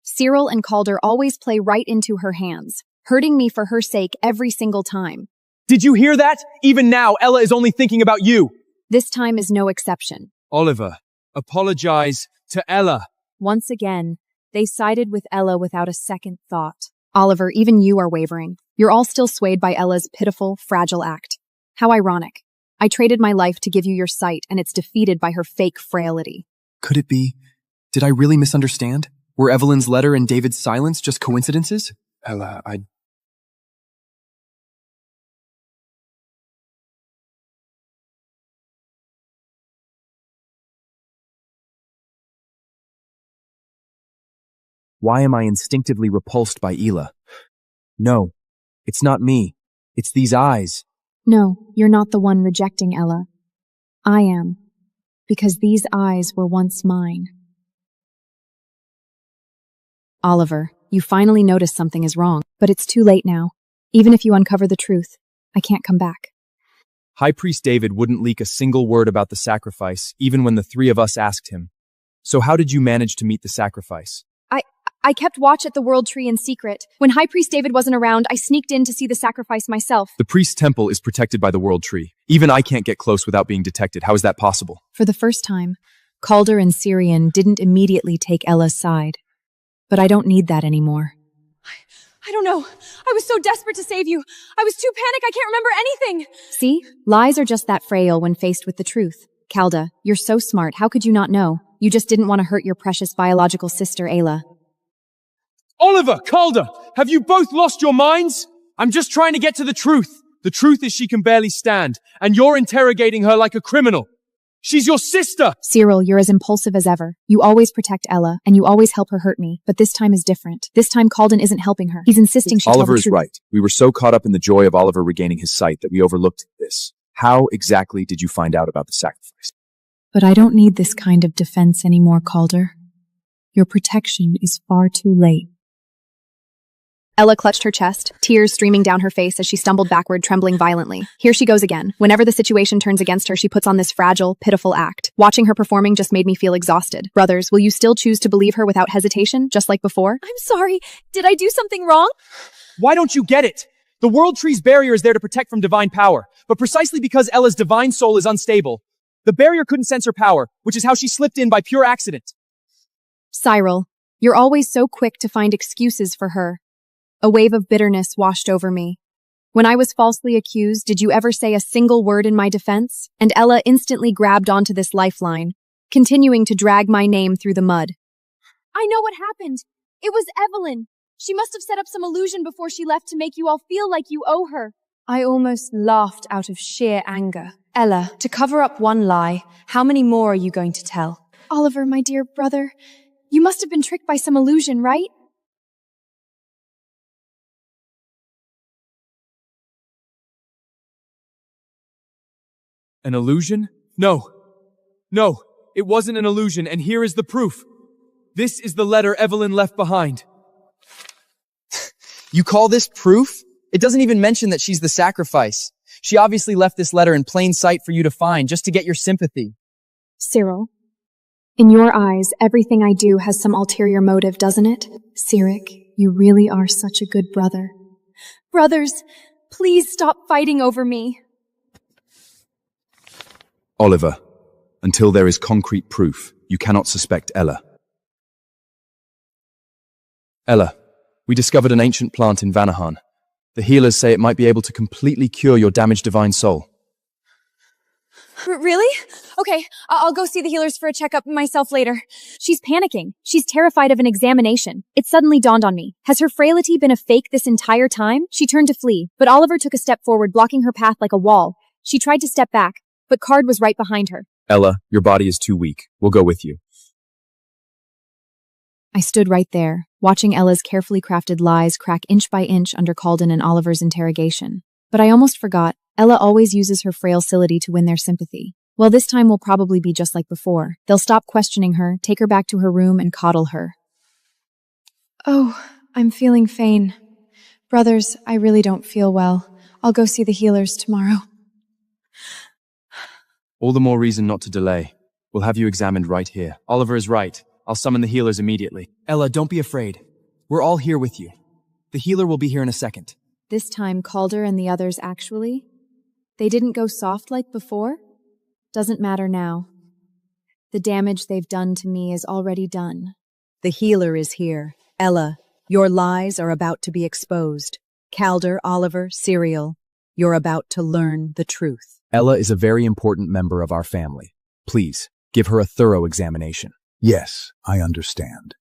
Cyril and Calder always play right into her hands, hurting me for her sake every single time. Did you hear that? Even now, Ella is only thinking about you. This time is no exception. Oliver, apologize to Ella. Once again, they sided with Ella without a second thought. Oliver, even you are wavering. You're all still swayed by Ella's pitiful, fragile act. How ironic. I traded my life to give you your sight, and it's defeated by her fake frailty. Could it be? Did I really misunderstand? Were Evelyn's letter and David's silence just coincidences? Ella, Why am I instinctively repulsed by Ela? No, it's not me. It's these eyes. No, you're not the one rejecting Ella. I am. Because these eyes were once mine. Oliver, you finally noticed something is wrong, but it's too late now. Even if you uncover the truth, I can't come back. High Priest David wouldn't leak a single word about the sacrifice, even when the three of us asked him. So how did you manage to meet the sacrifice? I kept watch at the World Tree in secret. When High Priest David wasn't around, I sneaked in to see the sacrifice myself. The priest's temple is protected by the World Tree. Even I can't get close without being detected. How is that possible? For the first time, Calder and Syrian didn't immediately take Ella's side. But I don't need that anymore. I don't know. I was so desperate to save you. I was too panicked I can't remember anything. See? Lies are just that frail when faced with the truth. Calda, you're so smart. How could you not know? You just didn't want to hurt your precious biological sister, Ayla. Oliver, Calder, have you both lost your minds? I'm just trying to get to the truth. The truth is she can barely stand, and you're interrogating her like a criminal. She's your sister! Cyril, you're as impulsive as ever. You always protect Ella, and you always help her hurt me. But this time is different. This time Calden isn't helping her. He's insisting she tell the Oliver is truth. right. We were so caught up in the joy of Oliver regaining his sight that we overlooked this. How exactly did you find out about the sacrifice? But I don't need this kind of defense anymore, Calder. Your protection is far too late. Ella clutched her chest, tears streaming down her face as she stumbled backward, trembling violently. Here she goes again. Whenever the situation turns against her, she puts on this fragile, pitiful act. Watching her performing just made me feel exhausted. Brothers, will you still choose to believe her without hesitation, just like before? I'm sorry. Did I do something wrong? Why don't you get it? The World Tree's barrier is there to protect from divine power, but precisely because Ella's divine soul is unstable, the barrier couldn't sense her power, which is how she slipped in by pure accident. Cyril, you're always so quick to find excuses for her. A wave of bitterness washed over me. When I was falsely accused, did you ever say a single word in my defense? And Ella instantly grabbed onto this lifeline, continuing to drag my name through the mud. I know what happened. It was Evelyn. She must have set up some illusion before she left to make you all feel like you owe her. I almost laughed out of sheer anger. Ella, to cover up one lie, how many more are you going to tell? Oliver, my dear brother, you must have been tricked by some illusion, right? An illusion? No. No, it wasn't an illusion, and here is the proof. This is the letter Evelyn left behind. You call this proof? It doesn't even mention that she's the sacrifice. She obviously left this letter in plain sight for you to find, just to get your sympathy. Cyril, in your eyes, everything I do has some ulterior motive, doesn't it? Cyric, you really are such a good brother. Brothers, please stop fighting over me. Oliver, until there is concrete proof, you cannot suspect Ella. Ella, we discovered an ancient plant in Vanahan. The healers say it might be able to completely cure your damaged divine soul. Really? Okay, I'll go see the healers for a checkup myself later. She's panicking. She's terrified of an examination. It suddenly dawned on me. Has her frailty been a fake this entire time? She turned to flee, but Oliver took a step forward, blocking her path like a wall. She tried to step back, but Card was right behind her. Ella, your body is too weak. We'll go with you. I stood right there, watching Ella's carefully crafted lies crack inch by inch under Calden and Oliver's interrogation. But I almost forgot, Ella always uses her frailty to win their sympathy. Well, this time will probably be just like before. They'll stop questioning her, take her back to her room, and coddle her. Oh, I'm feeling faint. Brothers, I really don't feel well. I'll go see the healers tomorrow. All the more reason not to delay. We'll have you examined right here. Oliver is right. I'll summon the healers immediately. Ella, don't be afraid. We're all here with you. The healer will be here in a second. This time, Calder and the others actually? They didn't go soft like before? Doesn't matter now. The damage they've done to me is already done. The healer is here. Ella, your lies are about to be exposed. Calder, Oliver, Cyril, you're about to learn the truth. Ella is a very important member of our family. Please, give her a thorough examination. Yes, I understand.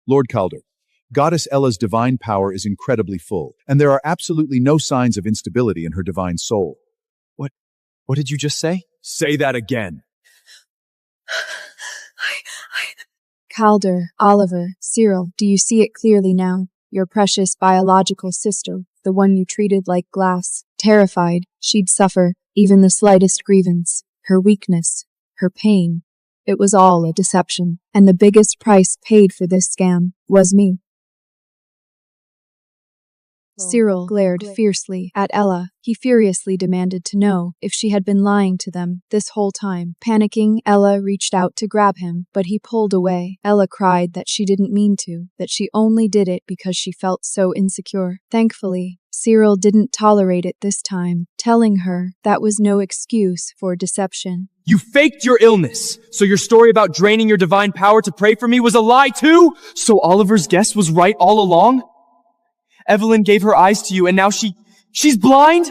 Lord Calder, Goddess Ella's divine power is incredibly full, and there are absolutely no signs of instability in her divine soul. What did you just say? Say that again. Calder, Oliver, Cyril, do you see it clearly now? Your precious biological sister, the one you treated like glass. Terrified, she'd suffer even the slightest grievance. Her weakness, her pain. It was all a deception, and the biggest price paid for this scam was me. Cyril glared fiercely at Ella. He furiously demanded to know if she had been lying to them this whole time. Panicking, Ella reached out to grab him, but he pulled away. Ella cried that she didn't mean to, that she only did it because she felt so insecure. Thankfully, Cyril didn't tolerate it this time, telling her that was no excuse for deception. You faked your illness, so your story about draining your divine power to pray for me was a lie too? So Oliver's guess was right all along? Evelyn gave her eyes to you and now she's blind?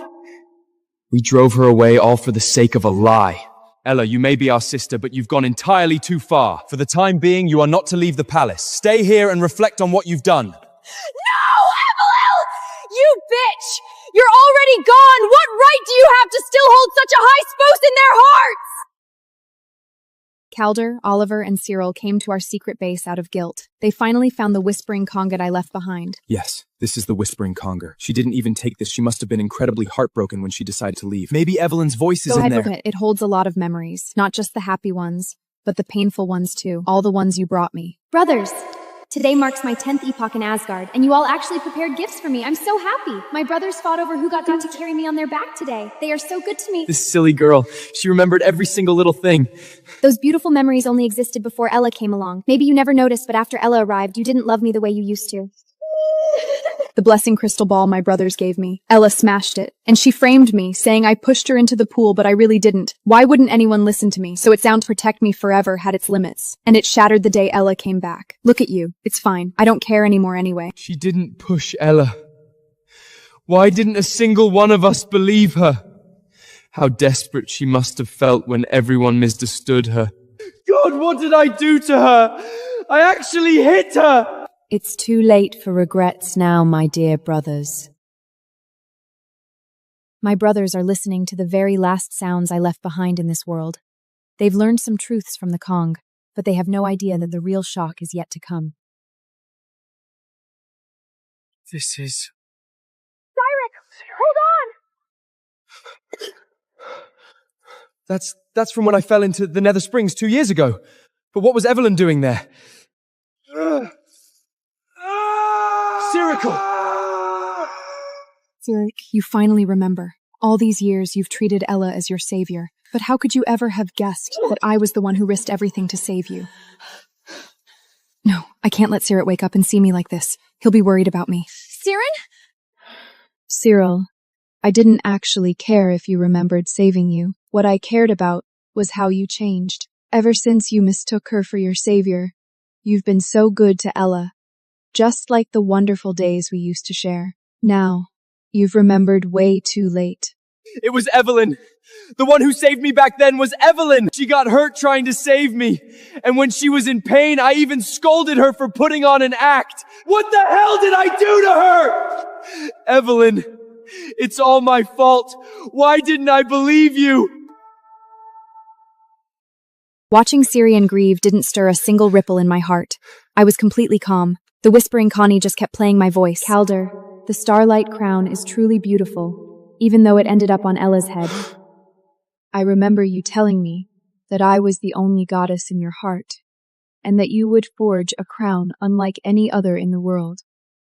We drove her away all for the sake of a lie. Ella, you may be our sister, but you've gone entirely too far. For the time being, you are not to leave the palace. Stay here and reflect on what you've done. No, Evelyn! You bitch! You're already gone! What right do you have to still hold such a high space in their hearts? Calder, Oliver, and Cyril came to our secret base out of guilt. They finally found the whispering conga I left behind. Yes, this is the whispering conger. She didn't even take this. She must have been incredibly heartbroken when she decided to leave. Maybe Evelyn's voice is in there. Go ahead, it holds a lot of memories. Not just the happy ones, but the painful ones too. All the ones you brought me. Brothers, today marks my 10th epoch in Asgard, and you all actually prepared gifts for me. I'm so happy. My brothers fought over who got to carry me on their back today. They are so good to me. This silly girl. She remembered every single little thing. Those beautiful memories only existed before Ella came along. Maybe you never noticed, but after Ella arrived, you didn't love me the way you used to. The blessing crystal ball my brothers gave me. Ella smashed it, and she framed me, saying I pushed her into the pool, but I really didn't. Why wouldn't anyone listen to me? So its sound protect me forever had its limits, and it shattered the day Ella came back. Look at you. It's fine. I don't care anymore anyway. She didn't push Ella. Why didn't a single one of us believe her? How desperate she must have felt when everyone misunderstood her. God, what did I do to her? I actually hit her! It's too late for regrets now, my dear brothers. My brothers are listening to the very last sounds I left behind in this world. They've learned some truths from the Kong, but they have no idea that the real shock is yet to come. This is... Hold on! That's from when I fell into the Nether Springs 2 years ago. But what was Evelyn doing there? Sirical! Sirik, you finally remember. All these years you've treated Ella as your savior. But how could you ever have guessed that I was the one who risked everything to save you? No, I can't let Sirik wake up and see me like this. He'll be worried about me. Siren? Cyril, I didn't actually care if you remembered saving you. What I cared about was how you changed. Ever since you mistook her for your savior, you've been so good to Ella. Just like the wonderful days we used to share. Now, you've remembered way too late. It was Evelyn. The one who saved me back then was Evelyn. She got hurt trying to save me. And when she was in pain, I even scolded her for putting on an act. What the hell did I do to her? Evelyn, it's all my fault. Why didn't I believe you? Watching Syrian grieve didn't stir a single ripple in my heart. I was completely calm. The whispering Connie just kept playing my voice. Calder, the starlight crown is truly beautiful, even though it ended up on Ella's head. I remember you telling me that I was the only goddess in your heart, and that you would forge a crown unlike any other in the world,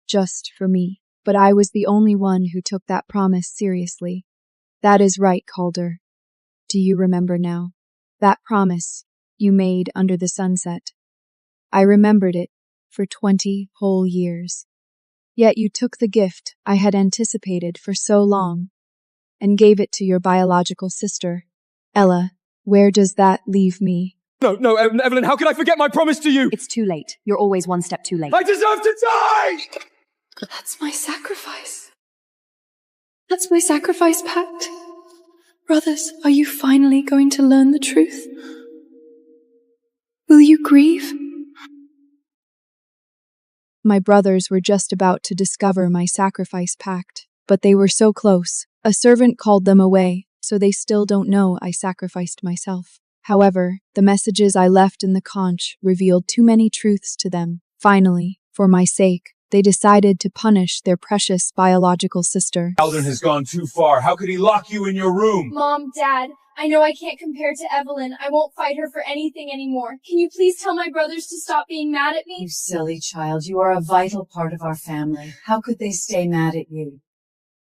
just for me. But I was the only one who took that promise seriously. That is right, Calder. Do you remember now? That promise you made under the sunset. I remembered it for 20 whole years. Yet you took the gift I had anticipated for so long and gave it to your biological sister. Ella, where does that leave me? No, Evelyn, how could I forget my promise to you? It's too late. You're always one step too late. I deserve to die! That's my sacrifice. That's my sacrifice pact. Brothers, are you finally going to learn the truth? Will you grieve? My brothers were just about to discover my sacrifice pact, but they were so close. A servant called them away, so they still don't know I sacrificed myself. However, the messages I left in the conch revealed too many truths to them. Finally, for my sake, they decided to punish their precious biological sister. Alden has gone too far. How could he lock you in your room? Mom, Dad, I know I can't compare to Evelyn. I won't fight her for anything anymore. Can you please tell my brothers to stop being mad at me? You silly child. You are a vital part of our family. How could they stay mad at you?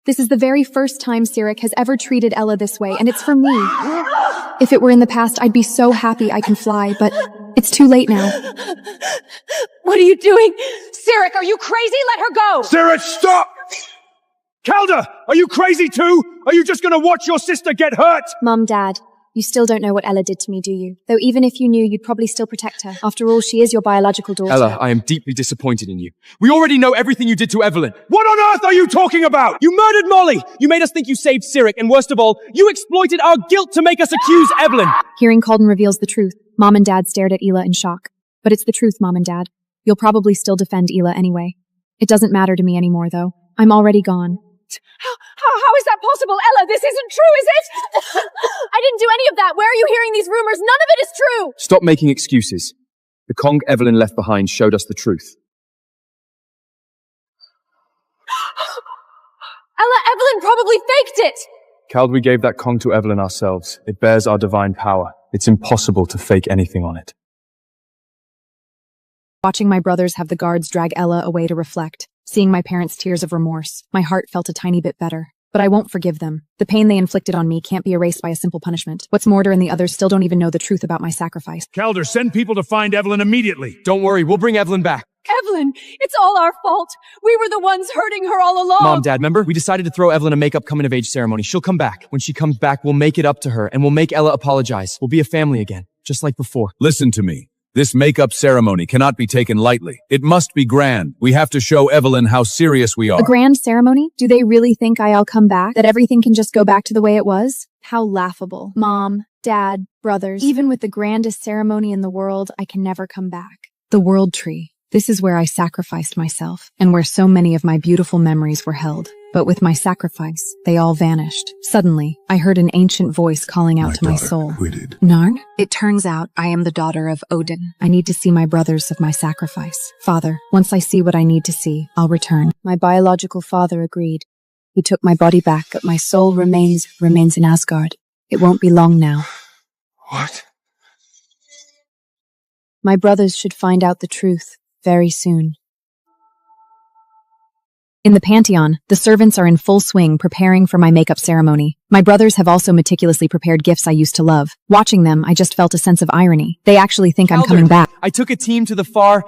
This is the very first time Sirik has ever treated Ella this way, and it's for me. If it were in the past, I'd be so happy I can fly, but it's too late now. What are you doing? Sirik, are you crazy? Let her go! Sirik, stop! Calder, are you crazy too? Are you just gonna watch your sister get hurt? Mom, Dad, you still don't know what Ella did to me, do you? Though even if you knew, you'd probably still protect her. After all, she is your biological daughter. Ella, I am deeply disappointed in you. We already know everything you did to Evelyn. What on earth are you talking about? You murdered Molly! You made us think you saved Sirik, and worst of all, you exploited our guilt to make us accuse Evelyn! Hearing Calden reveals the truth, Mom and Dad stared at Ela in shock. But it's the truth, Mom and Dad. You'll probably still defend Ela anyway. It doesn't matter to me anymore, though. I'm already gone. How is that possible, Ella? This isn't true, is it? I didn't do any of that. Where are you hearing these rumors? None of it is true. Stop making excuses. The Kong Evelyn left behind showed us the truth. Evelyn probably faked it. Cald, we gave that Kong to Evelyn ourselves. It bears our divine power. It's impossible to fake anything on it. Watching my brothers have the guards drag Ella away to reflect, seeing my parents' tears of remorse, my heart felt a tiny bit better. But I won't forgive them. The pain they inflicted on me can't be erased by a simple punishment. What's Mortar and the others still don't even know the truth about my sacrifice. Calder, send people to find Evelyn immediately. Don't worry, we'll bring Evelyn back. Evelyn, it's all our fault. We were the ones hurting her all along. Mom, Dad, remember? We decided to throw Evelyn a makeup coming-of-age ceremony. She'll come back. When she comes back, we'll make it up to her, and we'll make Ella apologize. We'll be a family again, just like before. Listen to me. This makeup ceremony cannot be taken lightly. It must be grand. We have to show Evelyn how serious we are. A grand ceremony? Do they really think I'll come back? That everything can just go back to the way it was? How laughable. Mom, Dad, brothers. Even with the grandest ceremony in the world, I can never come back. The world tree. This is where I sacrificed myself, and where so many of my beautiful memories were held. But with my sacrifice, they all vanished. Suddenly, I heard an ancient voice calling out to my soul. Narn? It turns out I am the daughter of Odin. I need to see my brothers of my sacrifice. Father, once I see what I need to see, I'll return. My biological father agreed. He took my body back, but my soul remains in Asgard. It won't be long now. What? My brothers should find out the truth very soon. In the Pantheon, the servants are in full swing preparing for my makeup ceremony. My brothers have also meticulously prepared gifts I used to love. Watching them, I just felt a sense of irony. They actually think I'm coming back. I took a team to the far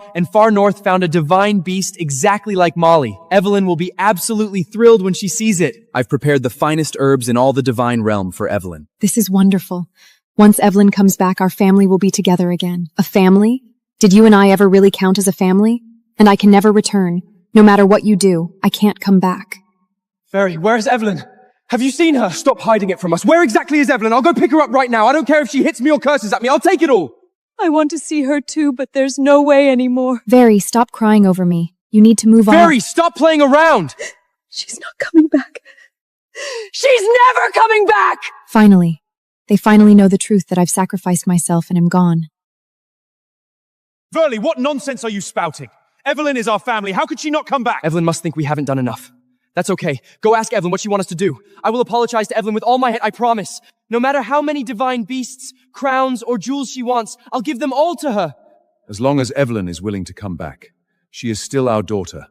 north, found a divine beast exactly like Molly. Evelyn will be absolutely thrilled when she sees it. I've prepared the finest herbs in all the divine realm for Evelyn. This is wonderful. Once Evelyn comes back, our family will be together again. A family? Did you and I ever really count as a family? And I can never return. No matter what you do, I can't come back. Very, where's Evelyn? Have you seen her? Stop hiding it from us. Where exactly is Evelyn? I'll go pick her up right now. I don't care if she hits me or curses at me. I'll take it all. I want to see her too, but there's no way anymore. Very, stop crying over me. You need to move on. Very, stop playing around. She's not coming back. She's never coming back! Finally. They finally know the truth that I've sacrificed myself and am gone. Verley, what nonsense are you spouting? Evelyn is our family. How could she not come back? Evelyn must think we haven't done enough. That's okay. Go ask Evelyn what she wants us to do. I will apologize to Evelyn with all my heart, I promise. No matter how many divine beasts, crowns, or jewels she wants, I'll give them all to her. As long as Evelyn is willing to come back, she is still our daughter,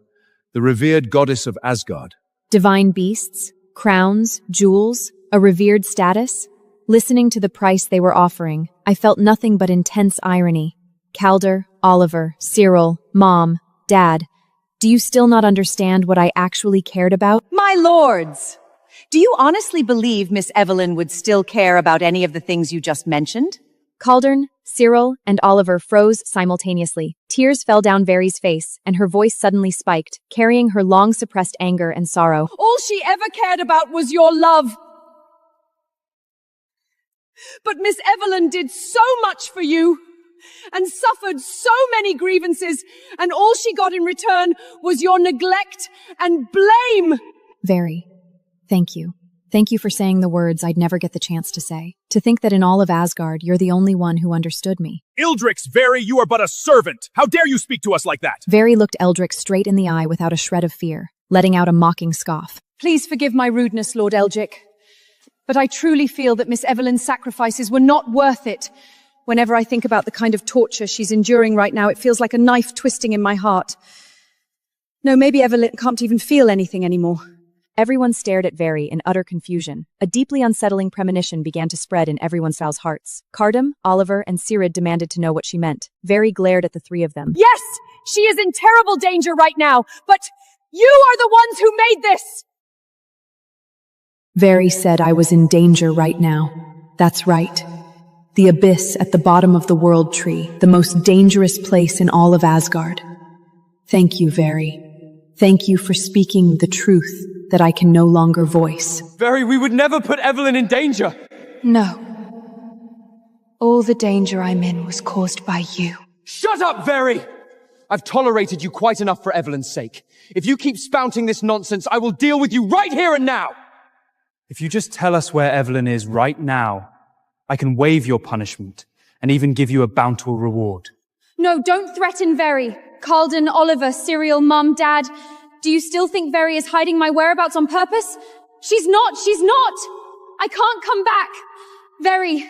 the revered goddess of Asgard. Divine beasts, crowns, jewels, a revered status. Listening to the price they were offering, I felt nothing but intense irony. Calder, Oliver, Cyril, Mom, Dad, do you still not understand what I actually cared about? My lords, do you honestly believe Miss Evelyn would still care about any of the things you just mentioned? Caldern, Cyril, and Oliver froze simultaneously. Tears fell down Very's face, and her voice suddenly spiked, carrying her long-suppressed anger and sorrow. All she ever cared about was your love. But Miss Evelyn did so much for you, and suffered so many grievances, and all she got in return was your neglect and blame. Very. Thank you. Thank you for saying the words I'd never get the chance to say. To think that in all of Asgard, you're the only one who understood me. Ildrix, Very, you are but a servant. How dare you speak to us like that? Very looked Eldrick straight in the eye without a shred of fear, letting out a mocking scoff. Please forgive my rudeness, Lord Eldrick, but I truly feel that Miss Evelyn's sacrifices were not worth it. Whenever I think about the kind of torture she's enduring right now, it feels like a knife twisting in my heart. No, maybe Evelyn can't even feel anything anymore. Everyone stared at Very in utter confusion. A deeply unsettling premonition began to spread in everyone's hearts. Cardam, Oliver, and Cirid demanded to know what she meant. Very glared at the three of them. Yes, she is in terrible danger right now, but you are the ones who made this! Very said I was in danger right now. That's right. The abyss at the bottom of the world tree, the most dangerous place in all of Asgard. Thank you, Very. Thank you for speaking the truth that I can no longer voice. Very, we would never put Evelyn in danger. No. All the danger I'm in was caused by you. Shut up, Very! I've tolerated you quite enough for Evelyn's sake. If you keep spouting this nonsense, I will deal with you right here and now! If you just tell us where Evelyn is right now, I can waive your punishment and even give you a bountiful reward. No, don't threaten Very. Caldern, Oliver, Cyril, Mum, Dad. Do you still think Very is hiding my whereabouts on purpose? She's not! I can't come back! Very,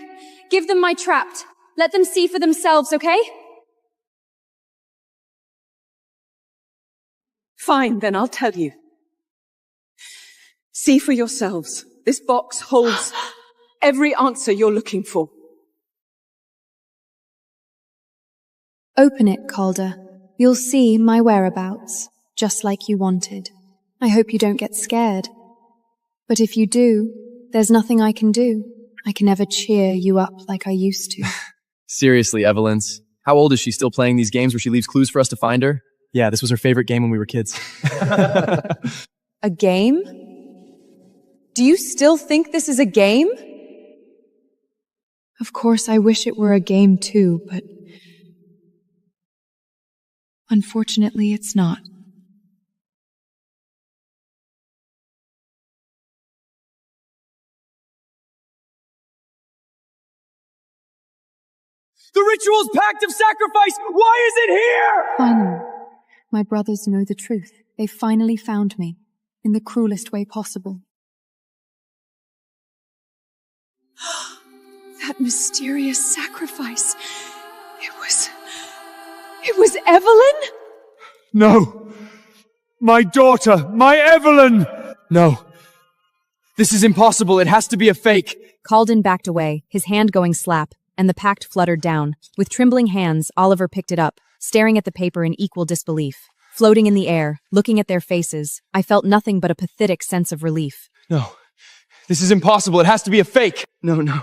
give them my trapt. Let them see for themselves, okay? Fine, then I'll tell you. See for yourselves. This box holds every answer you're looking for. Open it, Calder. You'll see my whereabouts, just like you wanted. I hope you don't get scared. But if you do, there's nothing I can do. I can never cheer you up like I used to. Seriously, Evelyn's. How old is she, still playing these games where she leaves clues for us to find her? Yeah, this was her favorite game when we were kids. A game? Do you still think this is a game? Of course, I wish it were a game too, but unfortunately, it's not. The ritual's pact of sacrifice! Why is it here? Finally, my brothers know the truth. They finally found me, in the cruelest way possible. That mysterious sacrifice. It was Evelyn? No! My daughter! My Evelyn! No. This is impossible. It has to be a fake. Calden backed away, his hand going slap, and the pact fluttered down. With trembling hands, Oliver picked it up, staring at the paper in equal disbelief. Floating in the air, looking at their faces, I felt nothing but a pathetic sense of relief. No. This is impossible. It has to be a fake. No.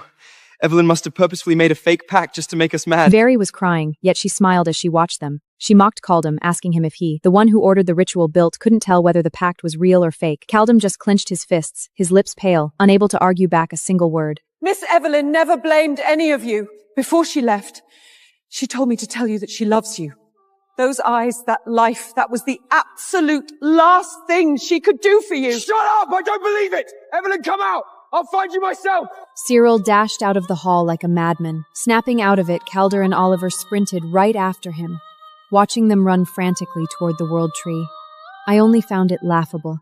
Evelyn must have purposefully made a fake pact just to make us mad. Very was crying, yet she smiled as she watched them. She mocked Caldum, asking him if he, the one who ordered the ritual built, couldn't tell whether the pact was real or fake. Caldum just clenched his fists, his lips pale, unable to argue back a single word. Miss Evelyn never blamed any of you. Before she left, she told me to tell you that she loves you. Those eyes, that life, that was the absolute last thing she could do for you. Shut up! I don't believe it! Evelyn, come out! I'll find you myself! Cyril dashed out of the hall like a madman. Snapping out of it, Calder and Oliver sprinted right after him, watching them run frantically toward the world tree. I only found it laughable.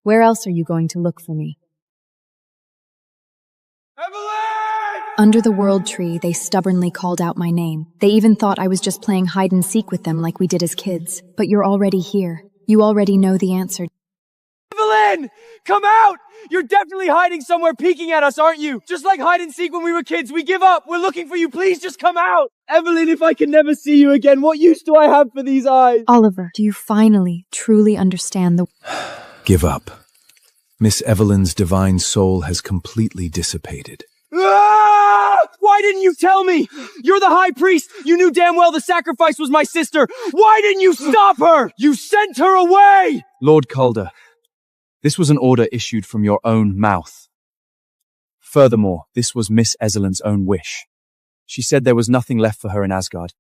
Where else are you going to look for me? Evelyn! Under the world tree, they stubbornly called out my name. They even thought I was just playing hide and seek with them like we did as kids. But you're already here. You already know the answer. Evelyn! Come out! You're definitely hiding somewhere peeking at us, aren't you? Just like hide and seek when we were kids. We give up. We're looking for you. Please just come out. Evelyn, if I can never see you again, what use do I have for these eyes? Oliver, do you finally, truly understand the... Give up. Miss Evelyn's divine soul has completely dissipated. Ah! Why didn't you tell me? You're the high priest. You knew damn well the sacrifice was my sister. Why didn't you stop her? You sent her away! Lord Calder, this was an order issued from your own mouth. Furthermore, this was Miss Evelyn's own wish. She said there was nothing left for her in Asgard.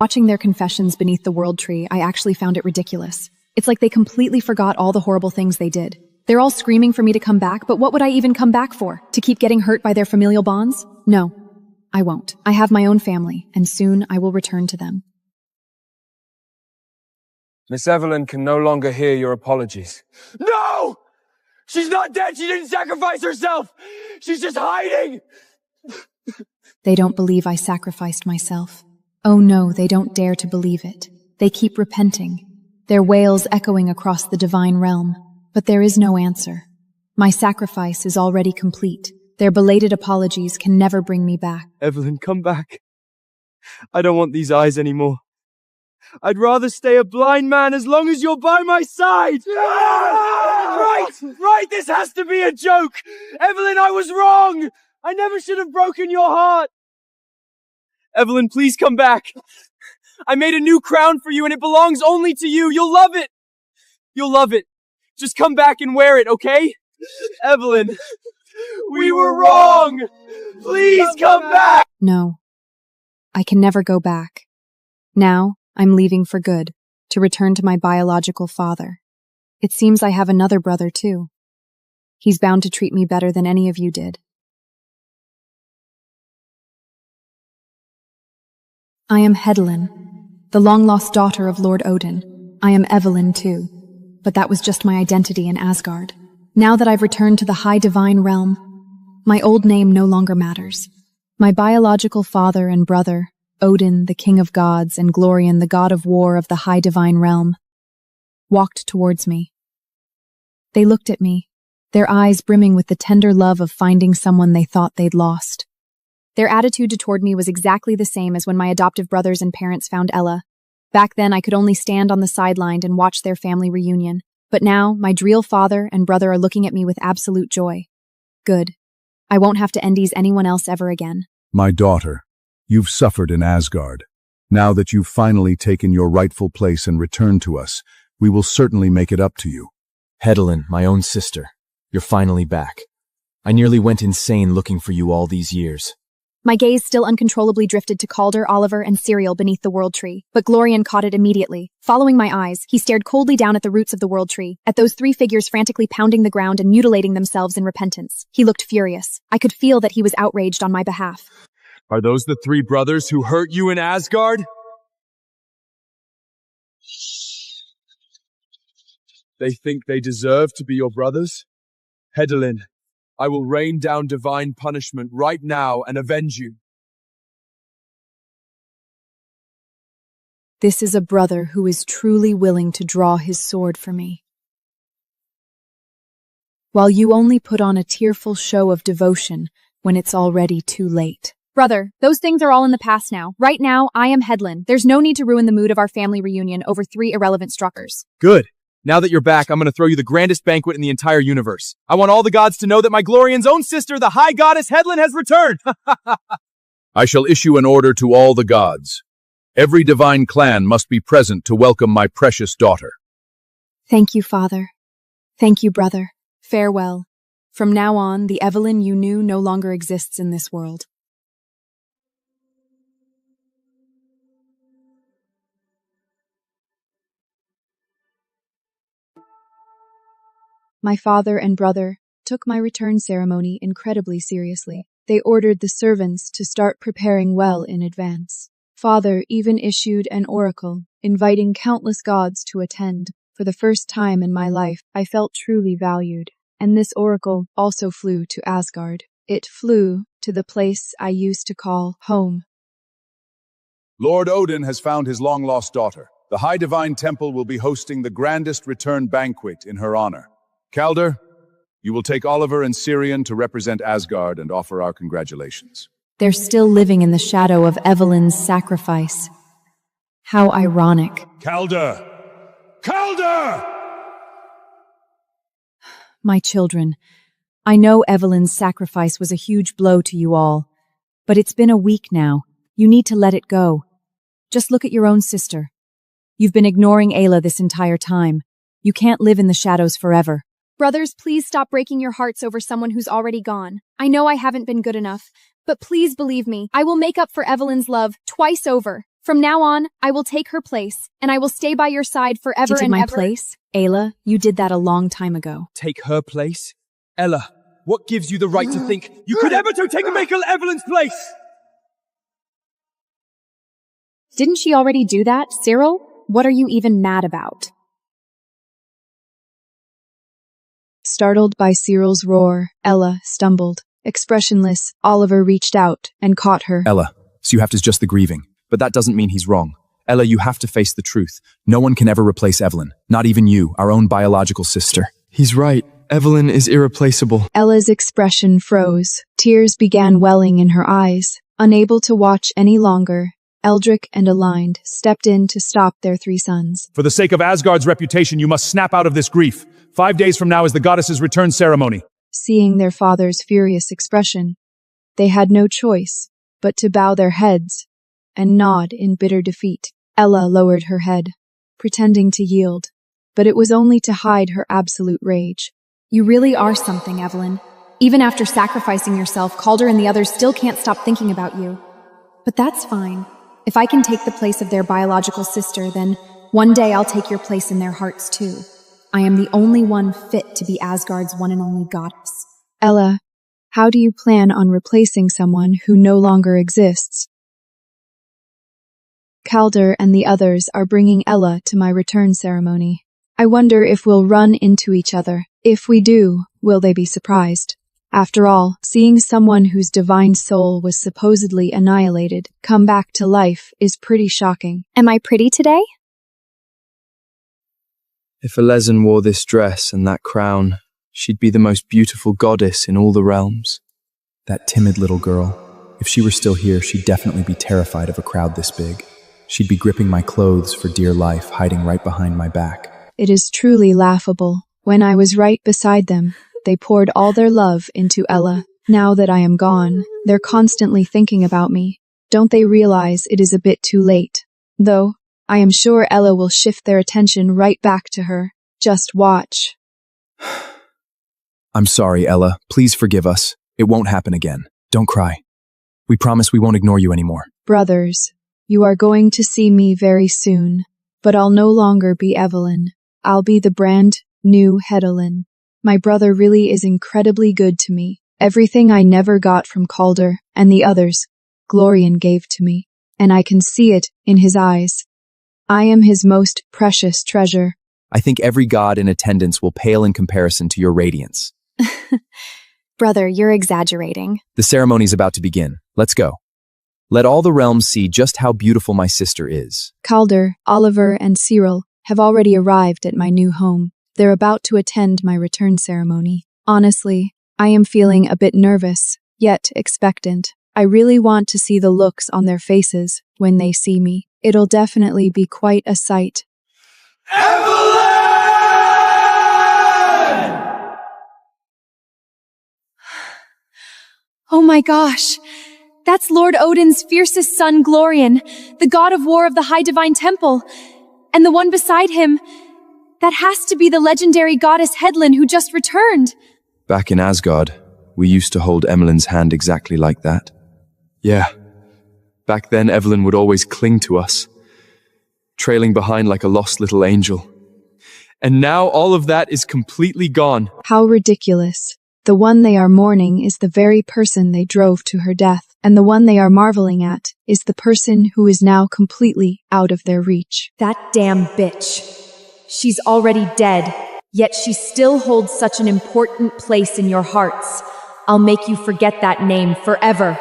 Watching their confessions beneath the world tree, I actually found it ridiculous. It's like they completely forgot all the horrible things they did. They're all screaming for me to come back, but what would I even come back for? To keep getting hurt by their familial bonds? No, I won't. I have my own family, and soon I will return to them. Miss Evelyn can no longer hear your apologies. No! She's not dead. She didn't sacrifice herself. She's just hiding. They don't believe I sacrificed myself. Oh no, they don't dare to believe it. They keep repenting, their wails echoing across the divine realm. But there is no answer. My sacrifice is already complete. Their belated apologies can never bring me back. Evelyn, come back. I don't want these eyes anymore. I'd rather stay a blind man as long as you're by my side. Right, this has to be a joke. Evelyn, I was wrong. I never should have broken your heart. Evelyn, please come back. I made a new crown for you and it belongs only to you. You'll love it. You'll love it. Just come back and wear it, okay? Evelyn, we were wrong. Please come back. No, I can never go back. Now, I'm leaving for good, to return to my biological father. It seems I have another brother, too. He's bound to treat me better than any of you did. I am Hedlin, the long-lost daughter of Lord Odin. I am Evelyn, too, but that was just my identity in Asgard. Now that I've returned to the high divine realm, my old name no longer matters. My biological father and brother, Odin, the king of gods, and Glorian, the god of war of the high divine realm, walked towards me. They looked at me, their eyes brimming with the tender love of finding someone they thought they'd lost. Their attitude toward me was exactly the same as when my adoptive brothers and parents found Ella. Back then, I could only stand on the sideline and watch their family reunion. But now, my real father and brother are looking at me with absolute joy. Good. I won't have to endies anyone else ever again. My daughter, you've suffered in Asgard. Now that you've finally taken your rightful place and returned to us, we will certainly make it up to you. Hedlin, my own sister, you're finally back. I nearly went insane looking for you all these years. My gaze still uncontrollably drifted to Calder, Oliver, and Cyril beneath the world tree, but Glorian caught it immediately. Following my eyes, he stared coldly down at the roots of the world tree, at those three figures frantically pounding the ground and mutilating themselves in repentance. He looked furious. I could feel that he was outraged on my behalf. Are those the three brothers who hurt you in Asgard? They think they deserve to be your brothers? Hedlin, I will rain down divine punishment right now and avenge you. This is a brother who is truly willing to draw his sword for me. While you only put on a tearful show of devotion when it's already too late. Brother, those things are all in the past now. Right now, I am Hedlin. There's no need to ruin the mood of our family reunion over three irrelevant Struckers. Good. Now that you're back, I'm going to throw you the grandest banquet in the entire universe. I want all the gods to know that my Glorian's own sister, the high goddess Hedlin, has returned. I shall issue an order to all the gods. Every divine clan must be present to welcome my precious daughter. Thank you, Father. Thank you, brother. Farewell. From now on, the Evelyn you knew no longer exists in this world. My father and brother took my return ceremony incredibly seriously. They ordered the servants to start preparing well in advance. Father even issued an oracle, inviting countless gods to attend. For the first time in my life, I felt truly valued. And this oracle also flew to Asgard. It flew to the place I used to call home. Lord Odin has found his long-lost daughter. The High Divine Temple will be hosting the grandest return banquet in her honor. Calder, you will take Oliver and Sirion to represent Asgard and offer our congratulations. They're still living in the shadow of Evelyn's sacrifice. How ironic. Calder! Calder! My children, I know Evelyn's sacrifice was a huge blow to you all, but it's been a week now. You need to let it go. Just look at your own sister. You've been ignoring Ayla this entire time. You can't live in the shadows forever. Brothers, please stop breaking your hearts over someone who's already gone. I know I haven't been good enough, but please believe me, I will make up for Evelyn's love twice over. From now on, I will take her place, and I will stay by your side forever and ever. Take my place? Ayla, you did that a long time ago. Take her place? Ella, what gives you the right to think you could ever take Evelyn's place? Didn't she already do that, Cyril? What are you even mad about? Startled by Cyril's roar, Ella stumbled. Expressionless, Oliver reached out and caught her. Ella, Suhaft is just the grieving, but that doesn't mean he's wrong. Ella, you have to face the truth. No one can ever replace Evelyn, not even you, our own biological sister. He's right. Evelyn is irreplaceable. Ella's expression froze. Tears began welling in her eyes. Unable to watch any longer, Eldrick and Aligned stepped in to stop their three sons. For the sake of Asgard's reputation, you must snap out of this grief. 5 days from now is the goddess's return ceremony. Seeing their father's furious expression, they had no choice but to bow their heads and nod in bitter defeat. Ella lowered her head, pretending to yield, but it was only to hide her absolute rage. You really are something, Evelyn. Even after sacrificing yourself, Calder and the others still can't stop thinking about you. But that's fine. If I can take the place of their biological sister, then one day I'll take your place in their hearts too. I am the only one fit to be Asgard's one and only goddess. Ella, how do you plan on replacing someone who no longer exists? Calder and the others are bringing Ella to my return ceremony. I wonder if we'll run into each other. If we do, will they be surprised? After all, seeing someone whose divine soul was supposedly annihilated come back to life is pretty shocking. Am I pretty today? If Elezen wore this dress and that crown, she'd be the most beautiful goddess in all the realms. That timid little girl. If she were still here, she'd definitely be terrified of a crowd this big. She'd be gripping my clothes for dear life, hiding right behind my back. It is truly laughable. When I was right beside them, they poured all their love into Ella. Now that I am gone, they're constantly thinking about me. Don't they realize it is a bit too late? Though, I am sure Ella will shift their attention right back to her. Just watch. I'm sorry, Ella. Please forgive us. It won't happen again. Don't cry. We promise we won't ignore you anymore. Brothers, you are going to see me very soon, but I'll no longer be Evelyn. I'll be the brand new Hedlin. My brother really is incredibly good to me. Everything I never got from Calder and the others, Glorian gave to me, and I can see it in his eyes. I am his most precious treasure. I think every god in attendance will pale in comparison to your radiance. Brother, you're exaggerating. The ceremony's about to begin. Let's go. Let all the realms see just how beautiful my sister is. Calder, Oliver, and Cyril have already arrived at my new home. They're about to attend my return ceremony. Honestly, I am feeling a bit nervous, yet expectant. I really want to see the looks on their faces when they see me. It'll definitely be quite a sight. Oh my gosh! That's Lord Odin's fiercest son, Glorian, the god of war of the High Divine Temple. And the one beside him, that has to be the legendary goddess Hedlin who just returned. Back in Asgard, we used to hold Emmeline's hand exactly like that. Yeah. Back then, Evelyn would always cling to us, trailing behind like a lost little angel. And now all of that is completely gone. How ridiculous. The one they are mourning is the very person they drove to her death, and the one they are marveling at is the person who is now completely out of their reach. That damn bitch. She's already dead, yet she still holds such an important place in your hearts. I'll make you forget that name forever.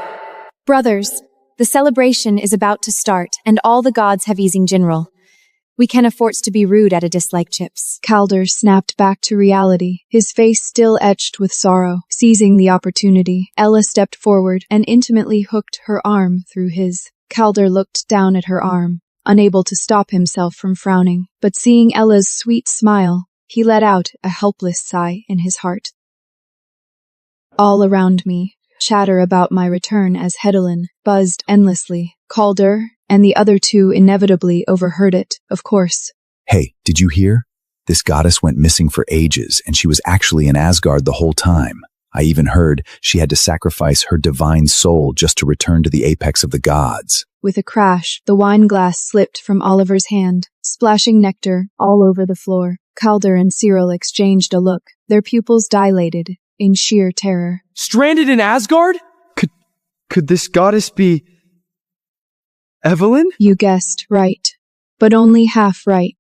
Brothers, the celebration is about to start, and all the gods have easing general. We can afford to be rude at a dislike chips. Calder snapped back to reality, his face still etched with sorrow. Seizing the opportunity, Ella stepped forward and intimately hooked her arm through his. Calder looked down at her arm, unable to stop himself from frowning, but seeing Ella's sweet smile, he let out a helpless sigh in his heart. All around me, chatter about my return as Hedlin buzzed endlessly. Calder and the other two inevitably overheard it, of course. Hey, did you hear? This goddess went missing for ages, and she was actually in Asgard the whole time. I even heard she had to sacrifice her divine soul just to return to the apex of the gods. With a crash, the wine glass slipped from Oliver's hand, splashing nectar all over the floor. Calder and Cyril exchanged a look, their pupils dilated in sheer terror. Stranded in Asgard? Could this goddess be Evelyn? You guessed right, but only half right.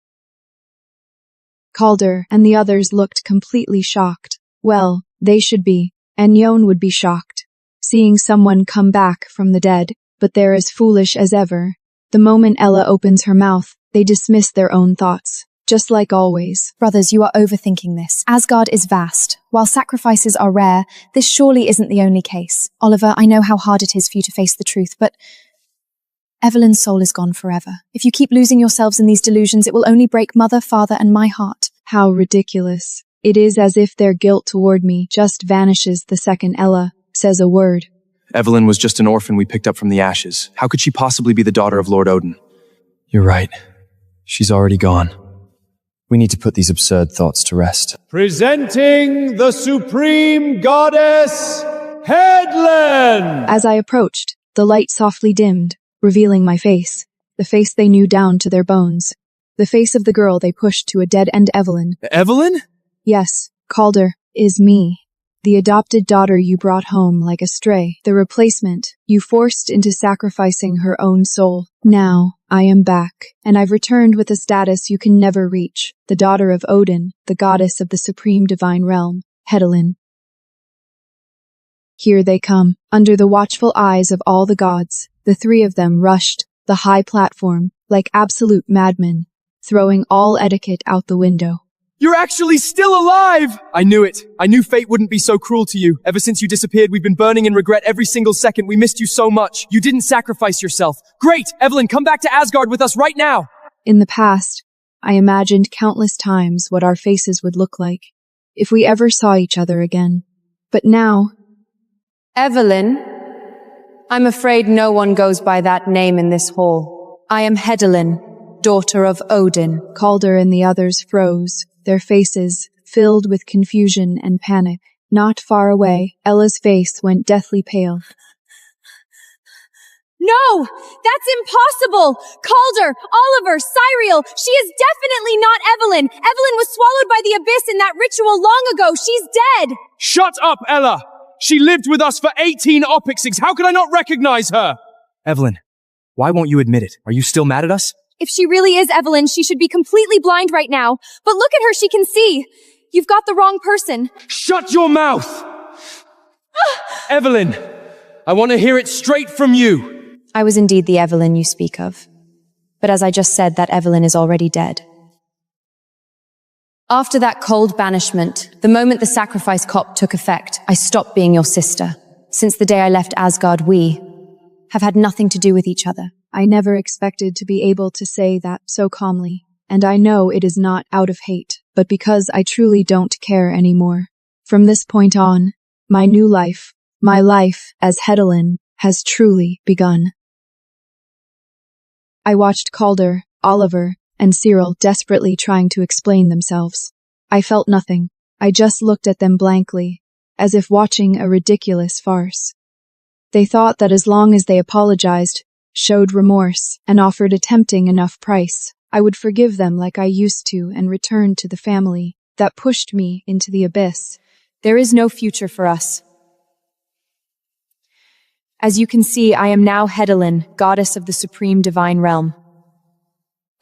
Calder and the others looked completely shocked. Well, they should be, and Yon would be shocked, seeing someone come back from the dead, but they're as foolish as ever. The moment Ella opens her mouth, they dismiss their own thoughts, just like always. Brothers, you are overthinking this. Asgard is vast. While sacrifices are rare, this surely isn't the only case. Oliver, I know how hard it is for you to face the truth, but Evelyn's soul is gone forever. If you keep losing yourselves in these delusions, it will only break Mother, Father, and my heart. How ridiculous. It is as if their guilt toward me just vanishes the second Ella says a word. Evelyn was just an orphan we picked up from the ashes. How could she possibly be the daughter of Lord Odin? You're right. She's already gone. We need to put these absurd thoughts to rest. Presenting the supreme goddess, Hedlin! As I approached, the light softly dimmed, revealing my face, the face they knew down to their bones, the face of the girl they pushed to a dead-end Evelyn. Evelyn? Yes, Calder, is me. The adopted daughter you brought home like a stray, the replacement you forced into sacrificing her own soul. Now, I am back, and I've returned with a status you can never reach, the daughter of Odin, the goddess of the supreme divine realm, Hedlin. Here they come, under the watchful eyes of all the gods. The three of them rushed the high platform like absolute madmen, throwing all etiquette out the window. You're actually still alive! I knew it. I knew fate wouldn't be so cruel to you. Ever since you disappeared, we've been burning in regret every single second. We missed you so much. You didn't sacrifice yourself. Great! Evelyn, come back to Asgard with us right now! In the past, I imagined countless times what our faces would look like if we ever saw each other again. But now... Evelyn? I'm afraid no one goes by that name in this hall. I am Hedalin, daughter of Odin. Calder and the others froze, their faces filled with confusion and panic. Not far away, Ella's face went deathly pale. No! That's impossible! Calder, Oliver, Cyriel, she is definitely not Evelyn! Evelyn was swallowed by the abyss in that ritual long ago! She's dead! Shut up, Ella! She lived with us for 18 opixigs! How could I not recognize her? Evelyn, why won't you admit it? Are you still mad at us? If she really is Evelyn, she should be completely blind right now. But look at her, she can see! You've got the wrong person. Shut your mouth! Evelyn, I want to hear it straight from you! I was indeed the Evelyn you speak of. But as I just said, that Evelyn is already dead. After that cold banishment, the moment the sacrifice cop took effect, I stopped being your sister. Since the day I left Asgard, we have had nothing to do with each other. I never expected to be able to say that so calmly, and I know it is not out of hate, but because I truly don't care anymore. From this point on, my new life, my life as Hedalin, has truly begun. I watched Calder, Oliver, and Cyril desperately trying to explain themselves. I felt nothing. I just looked at them blankly, as if watching a ridiculous farce. They thought that as long as they apologized, showed remorse, and offered a tempting enough price, I would forgive them like I used to and return to the family that pushed me into the abyss. There is no future for us. As you can see, I am now Hedalin, goddess of the supreme divine realm.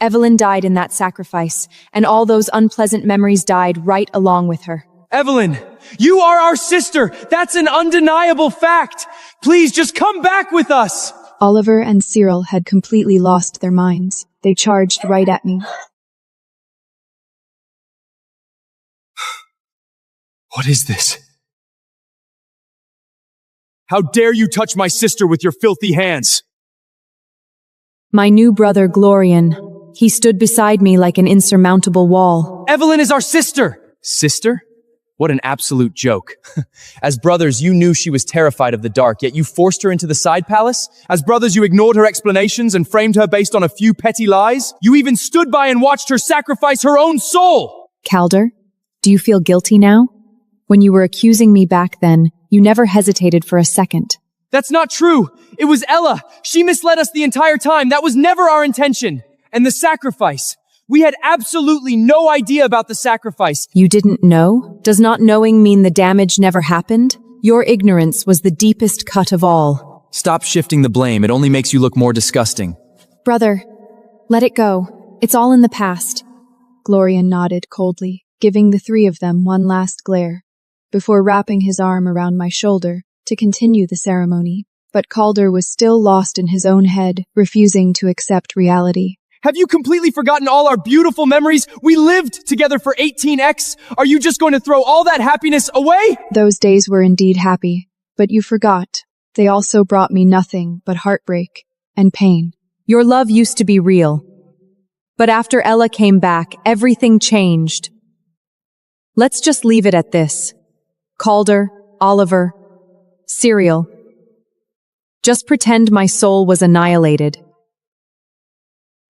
Evelyn died in that sacrifice, and all those unpleasant memories died right along with her. Evelyn, you are our sister! That's an undeniable fact! Please, just come back with us! Oliver and Cyril had completely lost their minds. They charged right at me. What is this? How dare you touch my sister with your filthy hands? My new brother, Glorian. He stood beside me like an insurmountable wall. Evelyn is our sister! Sister? What an absolute joke. As brothers, you knew she was terrified of the dark, yet you forced her into the side palace? As brothers, you ignored her explanations and framed her based on a few petty lies? You even stood by and watched her sacrifice her own soul! Calder, do you feel guilty now? When you were accusing me back then, you never hesitated for a second. That's not true! It was Ella! She misled us the entire time! That was never our intention! And the sacrifice! We had absolutely no idea about the sacrifice! You didn't know? Does not knowing mean the damage never happened? Your ignorance was the deepest cut of all. Stop shifting the blame, it only makes you look more disgusting. Brother, let it go. It's all in the past. Glorian nodded coldly, giving the three of them one last glare, before wrapping his arm around my shoulder to continue the ceremony. But Calder was still lost in his own head, refusing to accept reality. Have you completely forgotten all our beautiful memories? We lived together for 18x. Are you just going to throw all that happiness away? Those days were indeed happy, but you forgot. They also brought me nothing but heartbreak and pain. Your love used to be real. But after Ella came back, everything changed. Let's just leave it at this. Calder, Oliver, Cyril. Just pretend my soul was annihilated.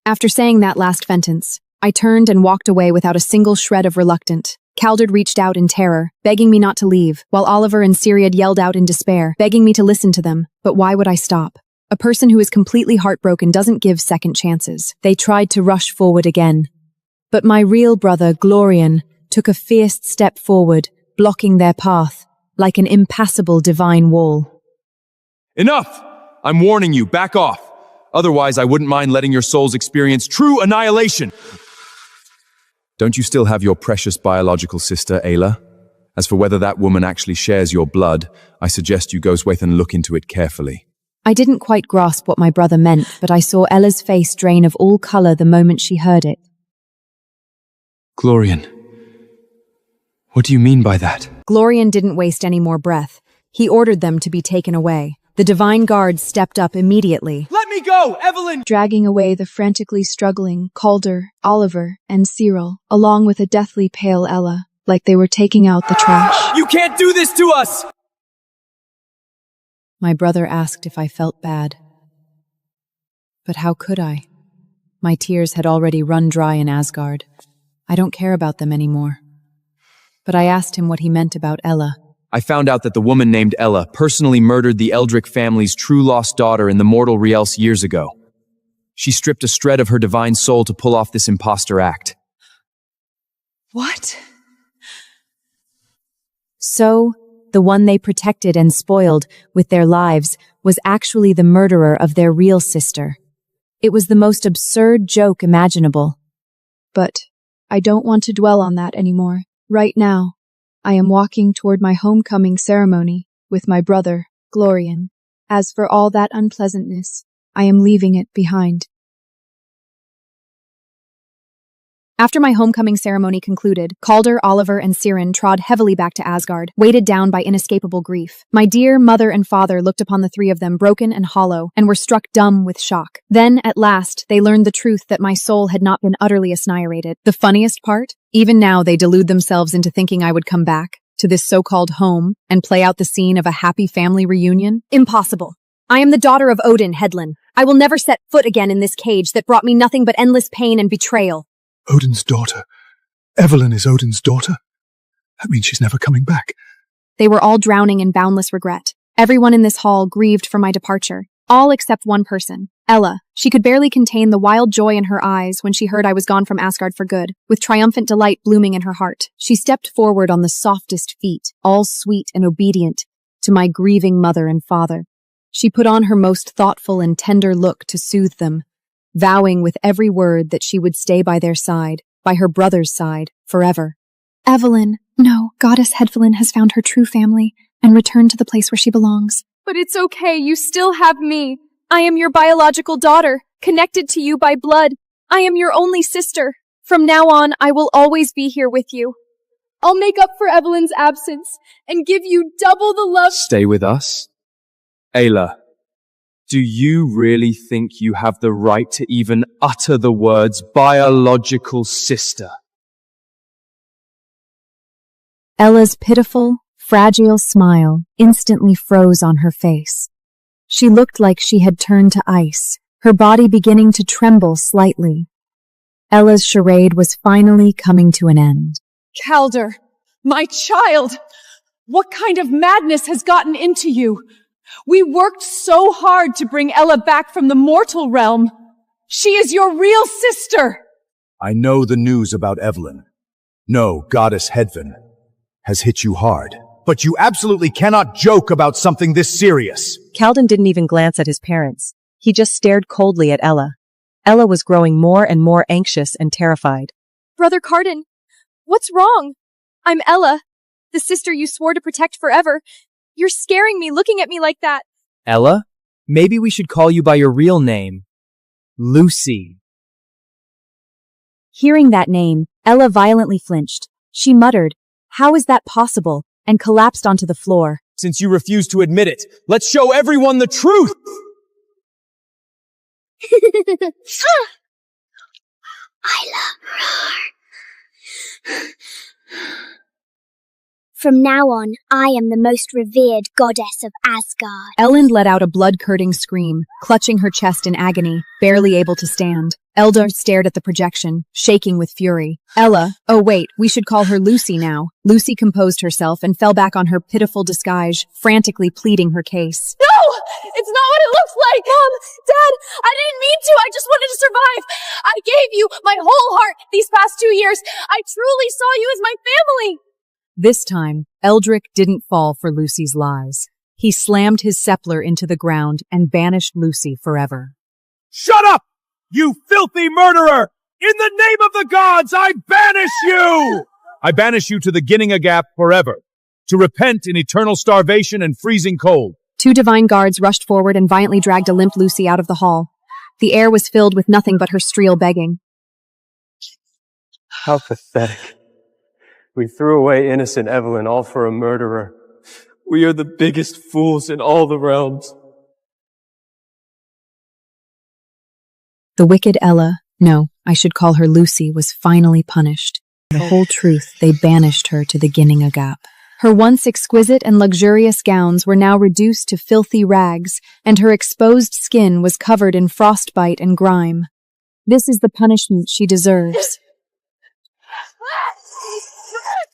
After saying that last sentence, I turned and walked away without a single shred of reluctant. Calder reached out in terror, begging me not to leave, while Oliver and Syriad yelled out in despair, begging me to listen to them. But why would I stop? A person who is completely heartbroken doesn't give second chances. They tried to rush forward again. But my real brother, Glorian, took a fierce step forward, blocking their path, like an impassable divine wall. Enough! I'm warning you, back off. Otherwise, I wouldn't mind letting your souls experience true annihilation. Don't you still have your precious biological sister, Ayla? As for whether that woman actually shares your blood, I suggest you go with and look into it carefully. I didn't quite grasp what my brother meant, but I saw Ella's face drain of all color the moment she heard it. Glorian, What do you mean by that? Glorian didn't waste any more breath. He ordered them to be taken away. The divine guards stepped up immediately. Let me go, Evelyn! Dragging away the frantically struggling Calder, Oliver, and Cyril, along with a deathly pale Ella, like they were taking out the trash. You can't do this to us! My brother asked if I felt bad. But how could I? My tears had already run dry in Asgard. I don't care about them anymore. But I asked him what he meant about Ella. I found out that the woman named Ella personally murdered the Eldrick family's true lost daughter in the mortal realms years ago. She stripped a shred of her divine soul to pull off this imposter act. What? So, the one they protected and spoiled with their lives was actually the murderer of their real sister. It was the most absurd joke imaginable. But I don't want to dwell on that anymore. Right now, I am walking toward my homecoming ceremony with my brother, Glorian. As for all that unpleasantness, I am leaving it behind. After my homecoming ceremony concluded, Calder, Oliver, and Siren trod heavily back to Asgard, weighted down by inescapable grief. My dear mother and father looked upon the three of them broken and hollow, and were struck dumb with shock. Then, at last, they learned the truth that my soul had not been utterly annihilated. The funniest part? Even now they delude themselves into thinking I would come back to this so-called home and play out the scene of a happy family reunion? Impossible. I am the daughter of Odin, Hedlin. I will never set foot again in this cage that brought me nothing but endless pain and betrayal. Odin's daughter. Evelyn is Odin's daughter? That means she's never coming back. They were all drowning in boundless regret. Everyone in this hall grieved for my departure. All except one person, Ella. She could barely contain the wild joy in her eyes when she heard I was gone from Asgard for good, with triumphant delight blooming in her heart. She stepped forward on the softest feet, all sweet and obedient, to my grieving mother and father. She put on her most thoughtful and tender look to soothe them, vowing with every word that she would stay by their side, by her brother's side, forever. Evelyn, no, Goddess Hedvelin has found her true family and returned to the place where she belongs. But it's okay, you still have me. I am your biological daughter, connected to you by blood. I am your only sister. From now on, I will always be here with you. I'll make up for Evelyn's absence and give you double the love. Stay with us? Ayla, do you really think you have the right to even utter the words biological sister? Ella's pitiful, fragile smile instantly froze on her face. She looked like she had turned to ice, her body beginning to tremble slightly. Ella's charade was finally coming to an end. Calder, my child! What kind of madness has gotten into you? We worked so hard to bring Ella back from the mortal realm. She is your real sister! I know the news about Evelyn. No, Goddess Hedvin has hit you hard. But you absolutely cannot joke about something this serious. Calden didn't even glance at his parents. He just stared coldly at Ella. Ella was growing more and more anxious and terrified. Brother Carden, what's wrong? I'm Ella, the sister you swore to protect forever. You're scaring me looking at me like that. Ella? Maybe we should call you by your real name. Lucy. Hearing that name, Ella violently flinched. She muttered, "How is that possible?" and collapsed onto the floor. Since you refuse to admit it, let's show everyone the truth! From now on, I am the most revered goddess of Asgard. Elend let out a blood-curdling scream, clutching her chest in agony, barely able to stand. Eldar stared at the projection, shaking with fury. Ella, oh wait, we should call her Lucy now. Lucy composed herself and fell back on her pitiful disguise, frantically pleading her case. No! It's not what it looks like! Mom! Dad! I didn't mean to! I just wanted to survive! I gave you my whole heart these past 2 years! I truly saw you as my family! This time, Eldrick didn't fall for Lucy's lies. He slammed his scepter into the ground and banished Lucy forever. Shut up! You filthy murderer! In the name of the gods, I banish you! I banish you to the Ginninga Gap forever, to repent in eternal starvation and freezing cold. 2 divine guards rushed forward and violently dragged a limp Lucy out of the hall. The air was filled with nothing but her shrill begging. How pathetic. We threw away innocent Evelyn all for a murderer. We are the biggest fools in all the realms. The wicked Ella, no, I should call her Lucy, was finally punished. The whole truth, they banished her to the Ginninga Gap. Her once exquisite and luxurious gowns were now reduced to filthy rags, and her exposed skin was covered in frostbite and grime. This is the punishment she deserves.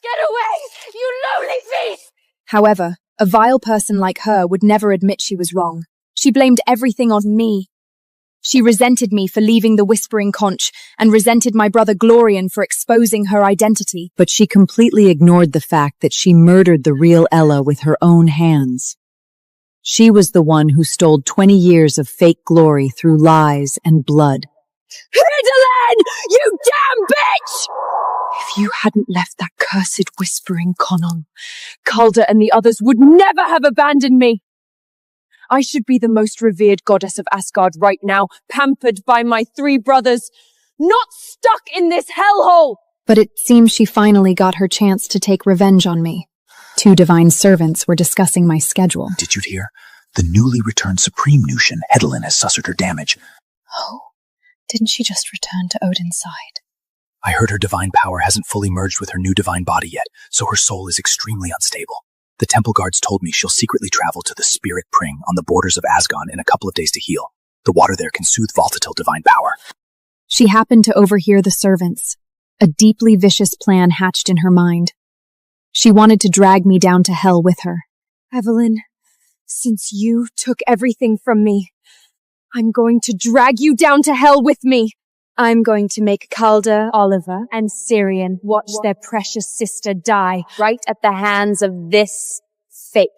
Get away, you lowly beast! However, a vile person like her would never admit she was wrong. She blamed everything on me. She resented me for leaving the Whispering Conch and resented my brother Glorian for exposing her identity. But she completely ignored the fact that she murdered the real Ella with her own hands. She was the one who stole 20 years of fake glory through lies and blood. Hidelen, you damn bitch! If you hadn't left that cursed Whispering Conon, Calder and the others would never have abandoned me. I should be the most revered goddess of Asgard right now, pampered by my 3 brothers, not stuck in this hellhole! But it seems she finally got her chance to take revenge on me. 2 divine servants were discussing my schedule. Did you hear? The newly returned Supreme Nushin, Hedlin, has sustered her damage. Oh, didn't she just return to Odin's side? I heard her divine power hasn't fully merged with her new divine body yet, so her soul is extremely unstable. The temple guards told me she'll secretly travel to the Spirit Pring on the borders of Asgard in a couple of days to heal. The water there can soothe volatile divine power. She happened to overhear the servants. A deeply vicious plan hatched in her mind. She wanted to drag me down to hell with her. Evelyn, since you took everything from me, I'm going to drag you down to hell with me. I'm going to make Calder, Oliver, and Syrian watch their precious sister die right at the hands of this fake.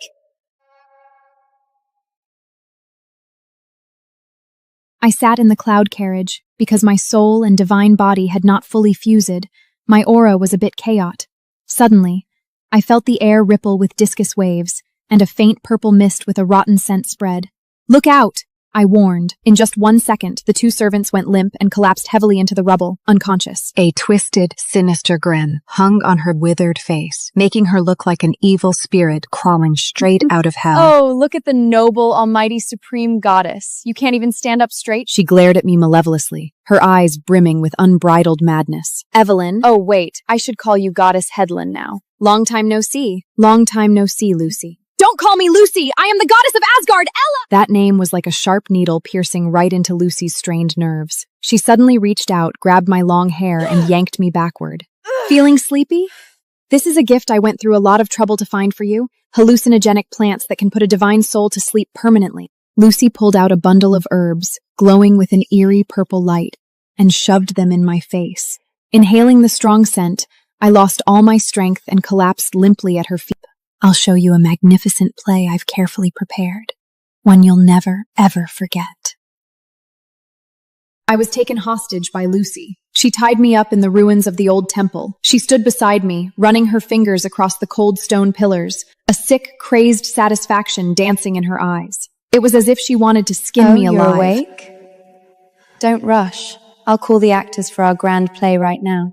I sat in the cloud carriage because my soul and divine body had not fully fused. My aura was a bit chaotic. Suddenly, I felt the air ripple with discus waves and a faint purple mist with a rotten scent spread. "Look out!" I warned. In just 1 second, the 2 servants went limp and collapsed heavily into the rubble, unconscious. A twisted, sinister grin hung on her withered face, making her look like an evil spirit crawling straight out of hell. Oh, look at the noble, almighty, supreme goddess. You can't even stand up straight? She glared at me malevolently, her eyes brimming with unbridled madness. Evelyn. Oh, wait. I should call you Goddess Hedlin now. Long time no see. Long time no see, Lucy. Don't call me Lucy! I am the goddess of Asgard, Ella! That name was like a sharp needle piercing right into Lucy's strained nerves. She suddenly reached out, grabbed my long hair, and yanked me backward. Feeling sleepy? This is a gift I went through a lot of trouble to find for you. Hallucinogenic plants that can put a divine soul to sleep permanently. Lucy pulled out a bundle of herbs, glowing with an eerie purple light, and shoved them in my face. Inhaling the strong scent, I lost all my strength and collapsed limply at her feet. I'll show you a magnificent play I've carefully prepared. One you'll never, ever forget. I was taken hostage by Lucy. She tied me up in the ruins of the old temple. She stood beside me, running her fingers across the cold stone pillars, a sick, crazed satisfaction dancing in her eyes. It was as if she wanted to skin me alive. You're awake? Don't rush. I'll call the actors for our grand play right now.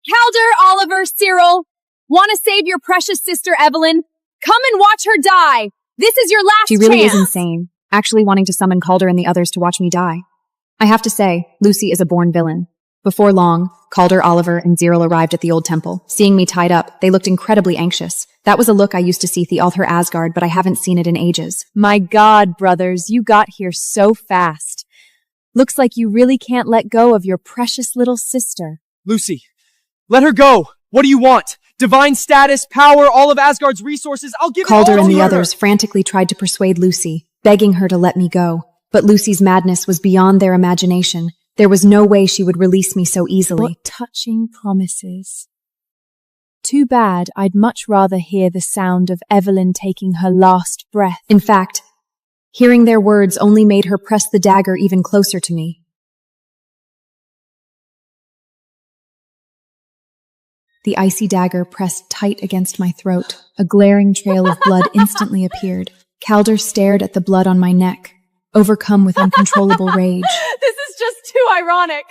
Calder, Oliver, Cyril, want to save your precious sister Evelyn? Come and watch her die. This is your last chance. She really is insane, actually wanting to summon Calder and the others to watch me die. I have to say, Lucy is a born villain. Before long, Calder, Oliver, and Cyril arrived at the old temple. Seeing me tied up, they looked incredibly anxious. That was a look I used to see throughout her Asgard, but I haven't seen it in ages. My God, brothers, you got here so fast. Looks like you really can't let go of your precious little sister. Lucy, let her go! What do you want? Divine status, power, all of Asgard's resources, I'll give it all to her! Calder and the others frantically tried to persuade Lucy, begging her to let me go. But Lucy's madness was beyond their imagination. There was no way she would release me so easily. What touching promises. Too bad, I'd much rather hear the sound of Evelyn taking her last breath. In fact, hearing their words only made her press the dagger even closer to me. The icy dagger pressed tight against my throat. A glaring trail of blood instantly appeared. Calder stared at the blood on my neck. overcome with uncontrollable rage. This is just too ironic.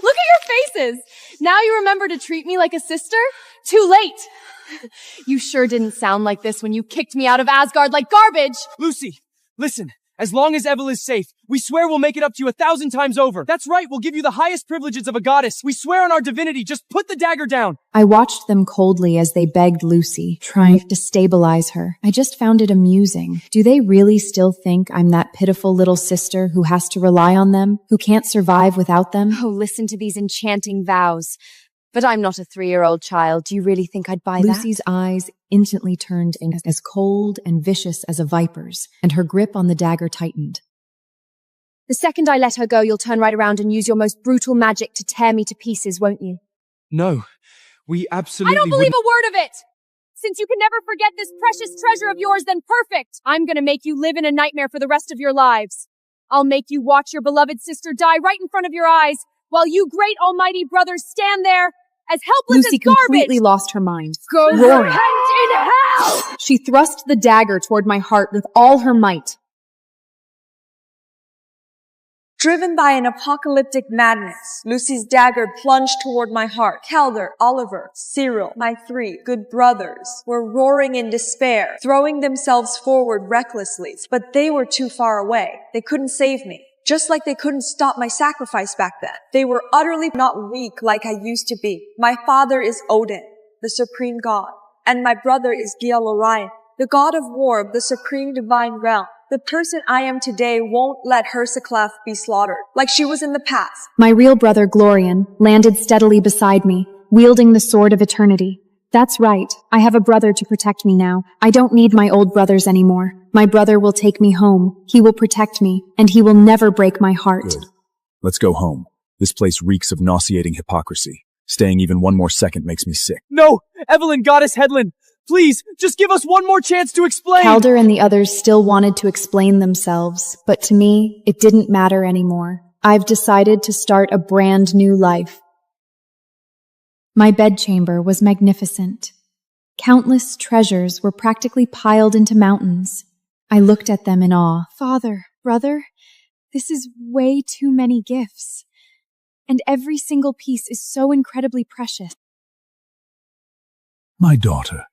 Look at your faces. Now you remember to treat me like a sister? Too late. You sure didn't sound like this when you kicked me out of Asgard like garbage. Lucy, listen. As long as Evel is safe, we swear we'll make it up to you 1,000 times over. That's right, we'll give you the highest privileges of a goddess. We swear on our divinity, just put the dagger down. I watched them coldly as they begged Lucy, trying to stabilize her. I just found it amusing. Do they really still think I'm that pitiful little sister who has to rely on them, who can't survive without them? Oh, listen to these enchanting vows. But I'm not a 3-year-old child. Do you really think I'd buy that? Lucy's eyes instantly turned as cold and vicious as a viper's, and her grip on the dagger tightened. The second I let her go, you'll turn right around and use your most brutal magic to tear me to pieces, won't you? No, we absolutely I don't believe a word of it! Since you can never forget this precious treasure of yours, then perfect! I'm gonna make you live in a nightmare for the rest of your lives. I'll make you watch your beloved sister die right in front of your eyes, while you great almighty brothers stand there as helpless Lucy as garbage. completely lost her mind. Go roaring. repent in hell! She thrust the dagger toward my heart with all her might. Driven by an apocalyptic madness, Lucy's dagger plunged toward my heart. Calder, Oliver, Cyril, my 3 good brothers, were roaring in despair, throwing themselves forward recklessly, but they were too far away. They couldn't save me. Just like they couldn't stop my sacrifice back then. They were utterly not weak like I used to be. My father is Odin, the supreme god, and my brother is Orion, the god of war of the supreme divine realm. The person I am today won't let Herseclef be slaughtered, like she was in the past. My real brother, Glorian, landed steadily beside me, wielding the sword of eternity. That's right. I have a brother to protect me now. I don't need my old brothers anymore. My brother will take me home. He will protect me, and he will never break my heart. Good. Let's go home. This place reeks of nauseating hypocrisy. Staying even one more second makes me sick. No! Evelyn, Goddess Headland! Please, just give us one more chance to explain! Calder and the others still wanted to explain themselves, but to me, it didn't matter anymore. I've decided to start a brand new life. My bedchamber was magnificent. Countless treasures were practically piled into mountains. I looked at them in awe. Father, brother, this is way too many gifts. And every single piece is so incredibly precious. My daughter,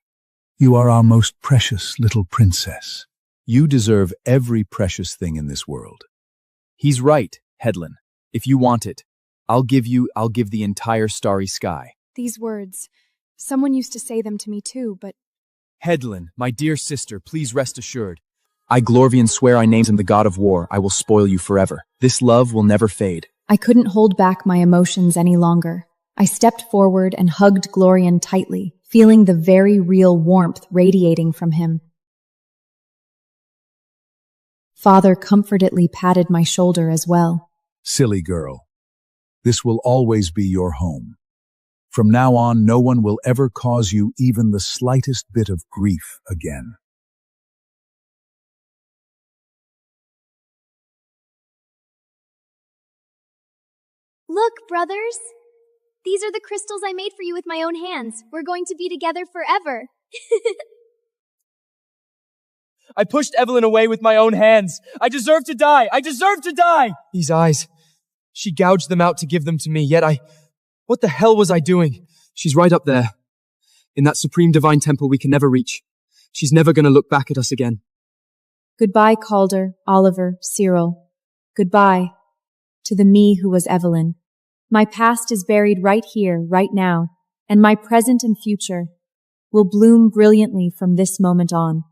you are our most precious little princess. You deserve every precious thing in this world. He's right, Headland. If you want it, I'll give the entire starry sky. These words, someone used to say them to me too, but... Headland, my dear sister, please rest assured. I, Glorvian, swear I named him the god of war. I will spoil you forever. This love will never fade. I couldn't hold back my emotions any longer. I stepped forward and hugged Glorian tightly, feeling the very real warmth radiating from him. Father comfortedly patted my shoulder as well. Silly girl. This will always be your home. From now on, no one will ever cause you even the slightest bit of grief again. Look, brothers. These are the crystals I made for you with my own hands. We're going to be together forever. I pushed Evelyn away with my own hands. I deserve to die. I deserve to die. These eyes. She gouged them out to give them to me, yet what the hell was I doing? She's right up there. In that supreme divine temple we can never reach. She's never going to look back at us again. Goodbye, Calder, Oliver, Cyril. Goodbye to the me who was Evelyn. My past is buried right here, right now, and my present and future will bloom brilliantly from this moment on.